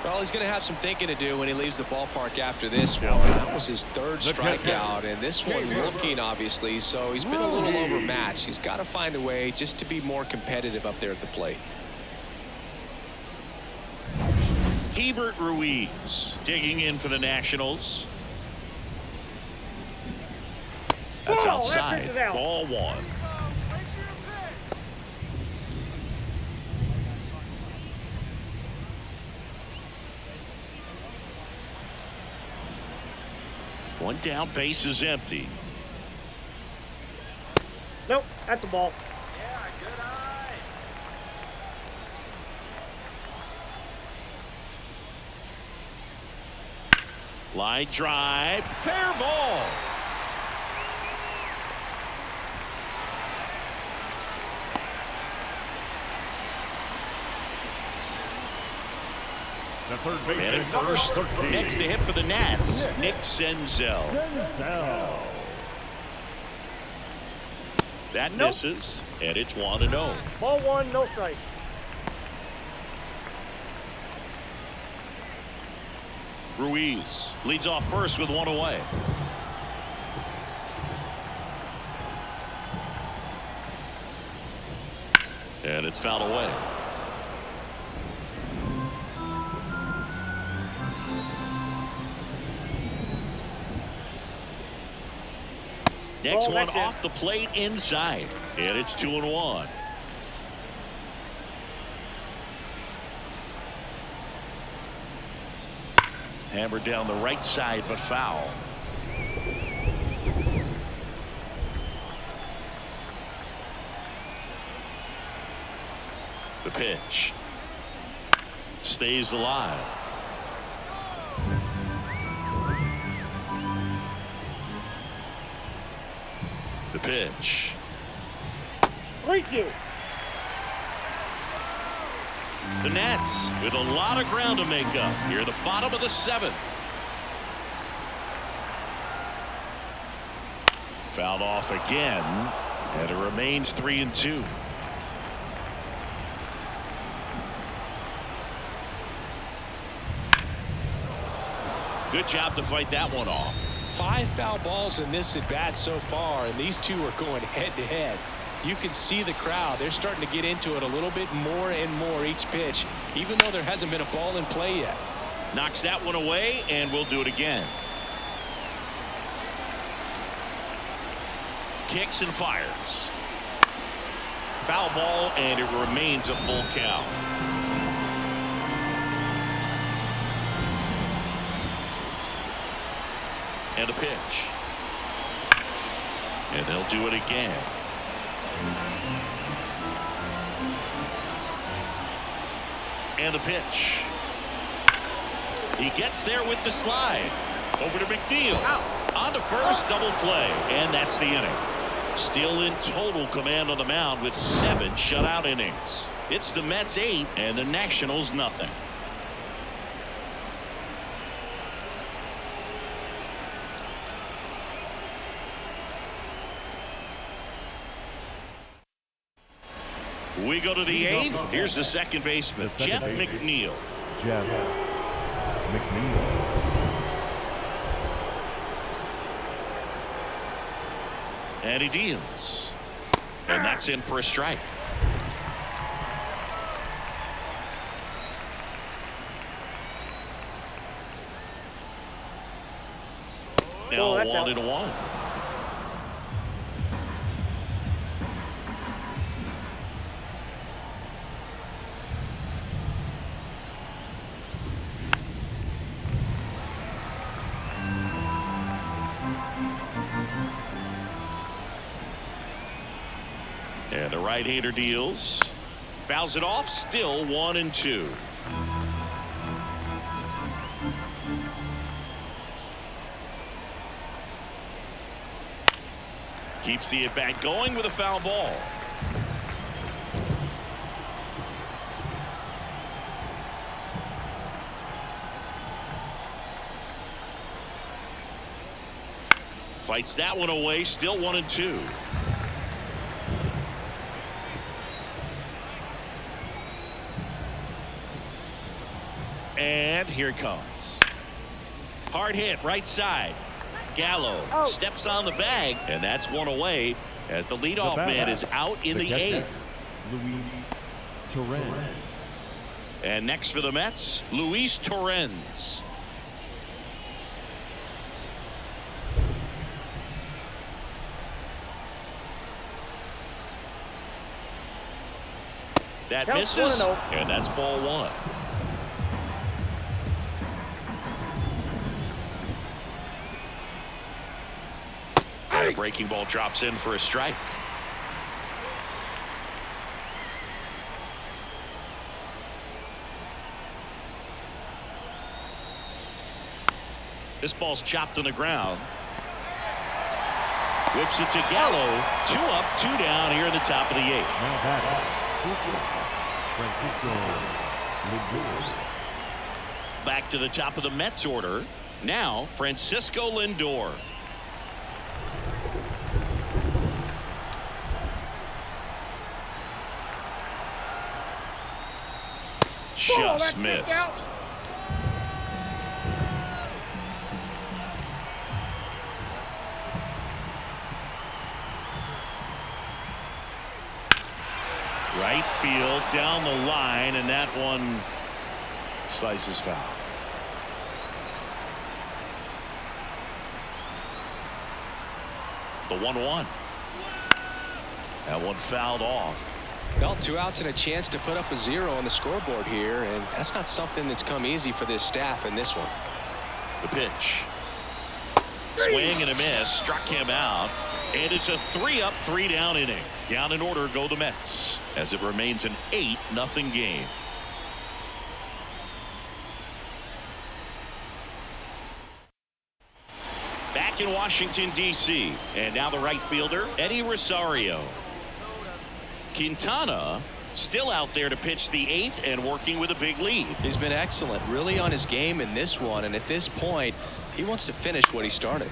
Well, he's going to have some thinking to do when he leaves the ballpark after this one. That was his third strikeout, and this one looking, obviously, so he's been a little overmatched. He's got to find a way just to be more competitive up there at the plate. Hebert Ruiz digging in for the Nationals. That's Ball, that outside. pitch is out. Ball one. One down, base is empty. Nope, that's a ball. Line drive, fair ball. The third baseman. And at first, 13. next to hit for the Nats, Nick Senzel. Senzel. That Nope. misses, and it's 1-0. Ball one, no strike. Ruiz leads off first with one away. And it's fouled away. Next Ball one right there. off the plate inside. And it's 2-1. Hammered down the right side, but foul. The pitch stays alive. The pitch. Thank you. The Nats with a lot of ground to make up here at the bottom of the seventh. Fouled off again, and it remains 3-2. Good job to fight that one off. 5 foul balls in this at bat so far, and these two are going head to head. You can see the crowd. They're starting to get into it a little bit more and more each pitch, even though there hasn't been a ball in play yet. Knocks that one away, and we'll do it again. Kicks and fires. Foul ball, and it remains a full count. And a pitch. And they'll do it again. And the pitch. He gets there with the slide. Over to McNeil. On to first, double play. And that's the inning. Still in total command on the mound with 7 shutout innings. It's the Mets 8 and the Nationals nothing. We go to the 8th. Here's the second baseman, Jeff McNeil. Jeff McNeil. And he deals. And that's in for a strike. Now that's 1-1. And the right-hander deals. Fouls it off. Still 1-2. Keeps the at-bat going with a foul ball. Fights that one away. Still 1-2. And here it comes. Hard hit right side. Gallo steps on the bag, and that's one away as the leadoff man is out in the eighth. Luis Torrens. And next for the Mets, Luis Torrens. That misses, and that's ball one. And a breaking ball drops in for a strike. This ball's chopped on the ground. Whips it to Gallo. 2 up, 2 down here in the top of the eighth. Now batting, Francisco Lindor. Back to the top of the Mets order. Now, Francisco Lindor. Just missed. Right field down the line, and that one slices foul. The 1-1. That one fouled off. Well, 2 outs and a chance to put up a 0 on the scoreboard here, and that's not something that's come easy for this staff in this one. The pitch. Swing and a miss. Struck him out. And it's a 3 up, 3 down inning. Down in order go the Mets as it remains an 8-0 game. Back in Washington, D.C. And now the right fielder, Eddie Rosario. Quintana still out there to pitch the 8th and working with a big lead. He's been excellent, really on his game in this one, and at this point, he wants to finish what he started.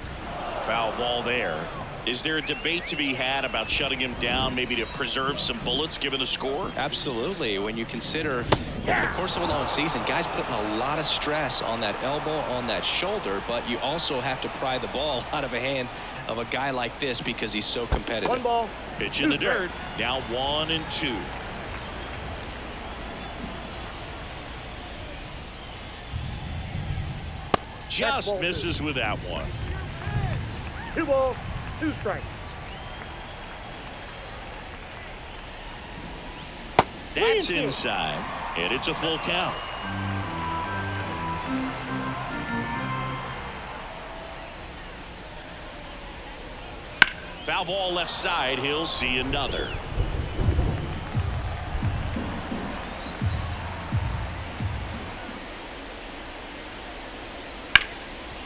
Foul ball there. Is there a debate to be had about shutting him down, maybe to preserve some bullets given the score? Absolutely. When you consider over the course of a long season, guys putting a lot of stress on that elbow, on that shoulder, but you also have to pry the ball out of a hand of a guy like this because he's so competitive. 1 ball. Pitch in the dirt. Now 1-2. Just misses with that one. 2 balls, 2 strikes. That's inside, and it's a full count. Foul ball left side. He'll see another.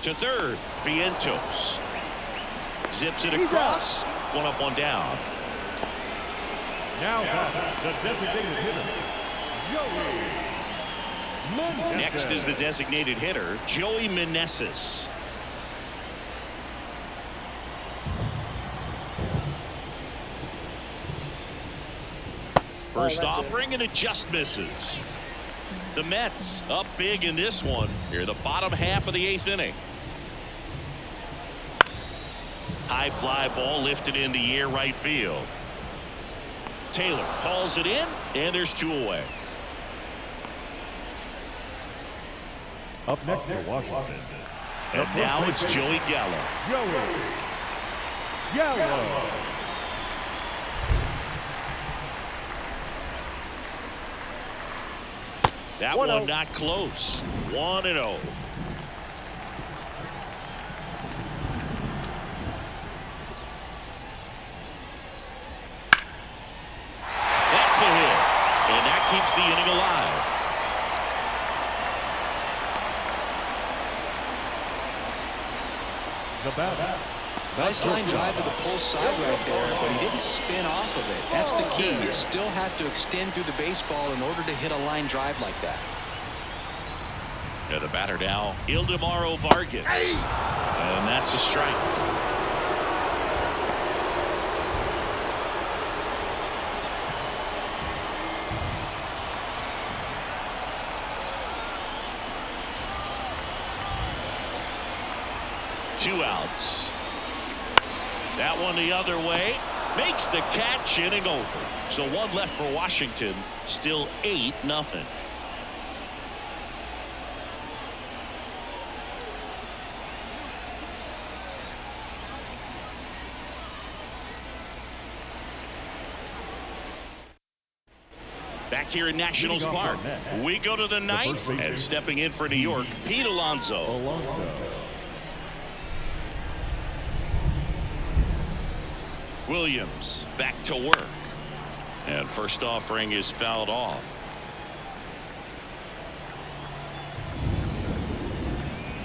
To third, Vientos. Zips it across. 1 up, 1 down. Now the designated hitter, Joey Meneses. Next is the designated hitter, Joey Meneses. First offering, and it just misses. The Mets up big in this one. Here, the bottom half of the 8th inning. High fly ball lifted in the air right field. Taylor hauls it in, and there's 2 away. Up next for Washington. And now it's Joey Gallo. Joey Gallo. That one not close. 1-0. And that keeps the inning alive. The batter. Nice line drive to the pull side right there, but he didn't spin off of it. That's the key. You still have to extend through the baseball in order to hit a line drive like that. And the batter now, Ildemaro Vargas. And that's a strike. Two outs. That one the other way. Makes the catch, inning over. So one left for Washington. Still 8-0. Back here in Nationals Park, we go to the ninth, and stepping in for New York, Pete Alonso. Williams back to work. And first offering is fouled off.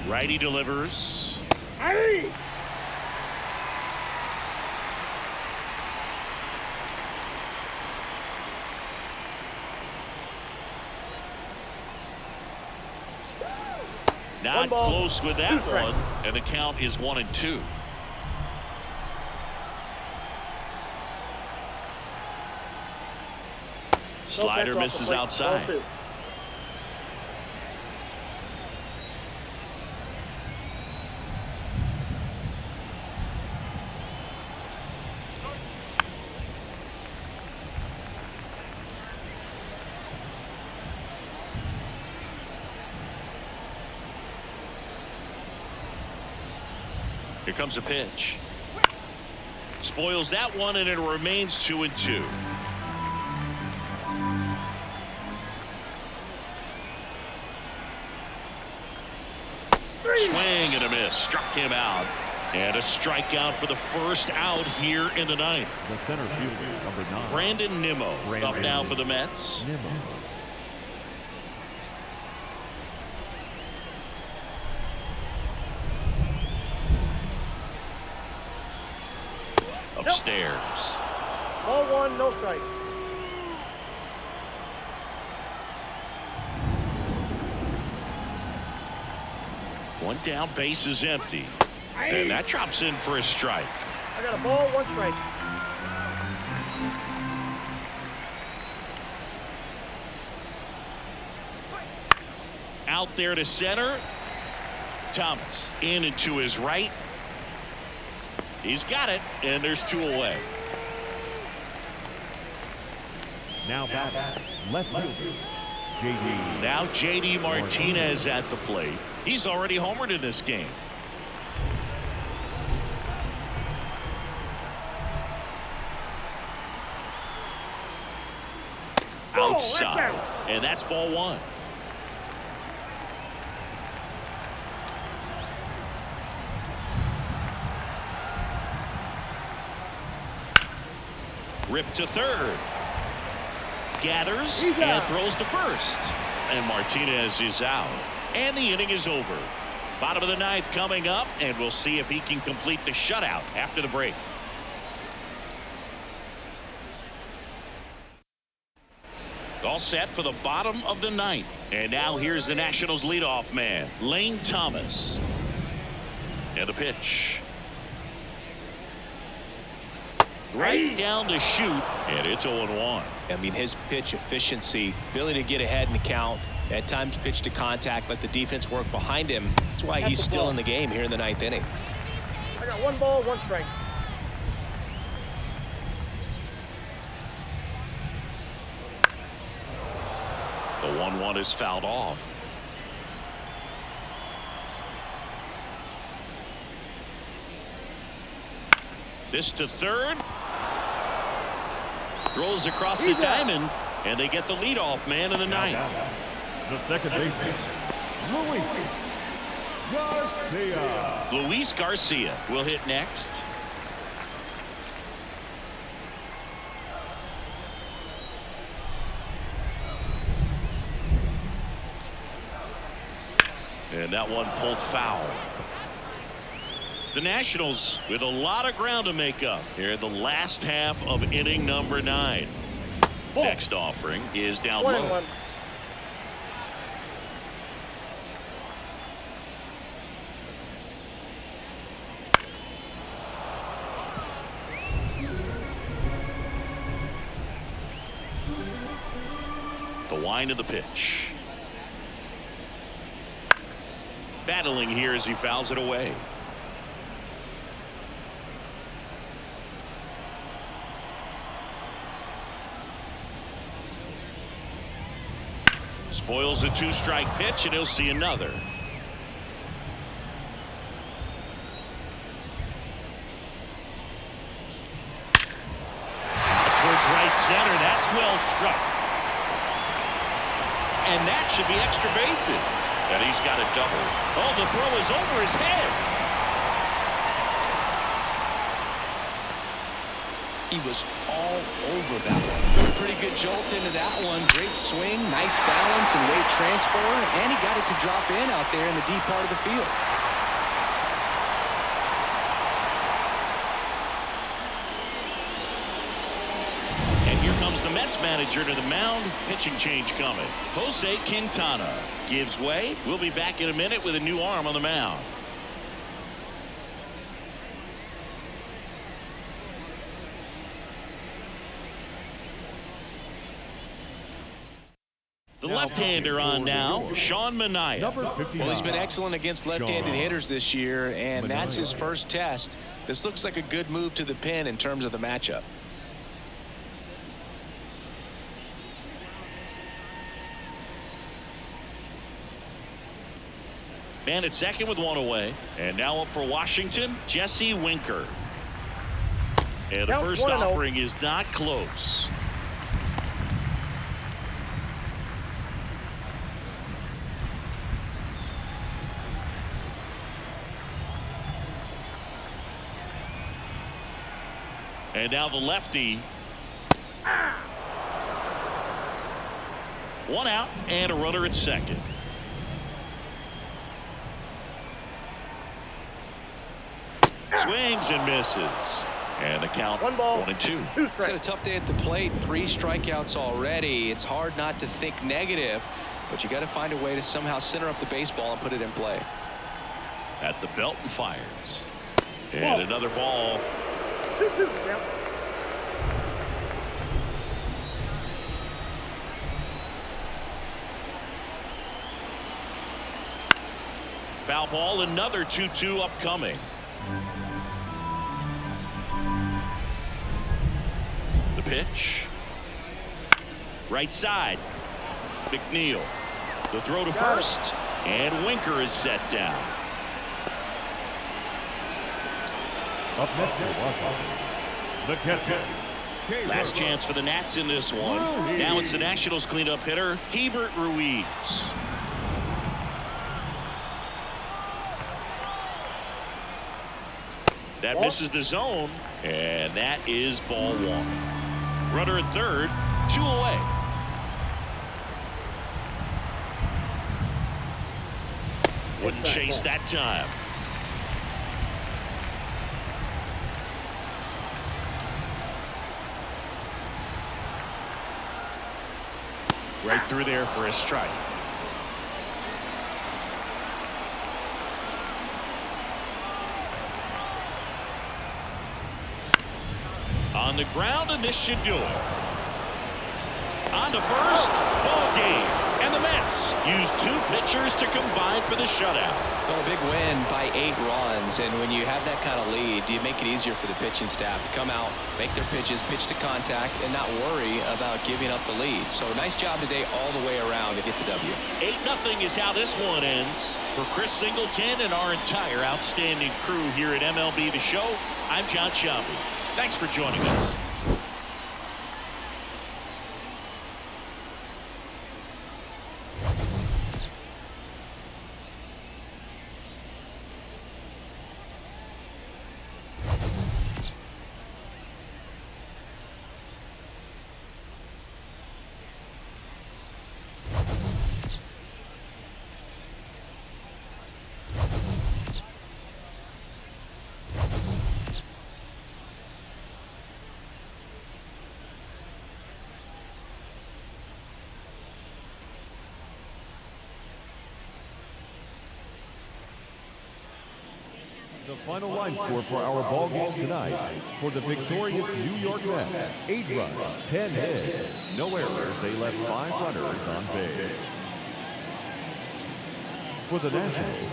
Righty delivers. Hey! Not close with that one, and the count is 1-2. Slider misses outside. Here comes a pitch. Spoils that one, and it remains 2-2. Swing and a miss. Struck him out. And a strikeout for the first out here in the ninth. The center fielder, number 9. Brandon Nimmo up now for the Mets. Upstairs. Ball one, no strike. One down, base is empty. And that drops in for a strike. I got a ball, one strike. Out there to center. Thomas in and to his right. He's got it, and there's 2 away. Now back, left fielder, J.D. Now J.D. Martinez at the plate. He's already homered in this game. Outside, and that's ball one. Rip to third. Gathers and throws to first. And Martinez is out. And the inning is over. Bottom of the ninth coming up, and we'll see if he can complete the shutout after the break. All set for the bottom of the ninth. And now here's the Nationals leadoff man, Lane Thomas. And a pitch. Right down the chute, and it's 0-1. I mean, his pitch efficiency, ability to get ahead in the count, at times pitch to contact, let the defense work behind him. That's why he's still in the game here in the ninth inning. I got 1 ball, 1 strike. The 1-1 is fouled off. This to third. Throws across the diamond, and they get the leadoff man in the ninth. The second baseman, Luis Garcia. Luis Garcia will hit next. And that one pulled foul. The Nationals with a lot of ground to make up here in the last half of inning number 9. Next offering is down low. 1-1. The wind of the pitch. Battling here as he fouls it away. Spoils the 2-strike pitch, and he'll see another. Towards right center. That's well struck. And that should be extra bases. And he's got a double. Oh, the throw is over his head. He was all over that one. Pretty good jolt into that one. Great swing, nice balance and weight transfer, and he got it to drop in out there in the deep part of the field. And here comes the Mets manager to the mound. Pitching change coming. Jose Quintana gives way. We'll be back in a minute with a new arm on the mound. The left-hander on now, Sean Manaea. Number 59. Well, he's been excellent against left-handed Sean hitters this year, and that's his Manaea. first test. This looks like a good move to the pin in terms of the matchup. Man at second with one away. And now up for Washington, Jesse Winker. And the Count first 1-0. offering is not close. And now the lefty. One out and a runner at second. Swings and misses. And the count 1-2. 1-2. Two He's had a strikes. tough day at the plate. 3 strikeouts already. It's hard not to think negative, but you got to find a way to somehow center up the baseball and put it in play. At the belt and fires. And another ball. 2-2. Yep. Foul ball, another 2-2 upcoming. The pitch. Right side. McNeil. The throw to first. And Winker is set down. Up next is Washington. The catcher. Last chance for the Nats in this one. Now it's the Nationals cleanup hitter, Hebert Ruiz. That misses the zone, and that is ball 1. Runner at third, 2 away. Wouldn't chase that time. Right through there for a strike. On the ground, and this should do it. On to first, ball game. And the Mets use 2 pitchers to combine for the shutout. Well, a big win by 8 runs, and when you have that kind of lead, you make it easier for the pitching staff to come out, make their pitches, pitch to contact, and not worry about giving up the lead. So nice job today all the way around to get the W. 8-0 is how this one ends. For Chris Singleton and our entire outstanding crew here at MLB The Show, I'm John Shelby. Thanks for joining us. The final line score for our ball game tonight. For the victorious New York Mets, 8 runs, 10 hits, no errors. They left 5 runners on base. For the Nationals,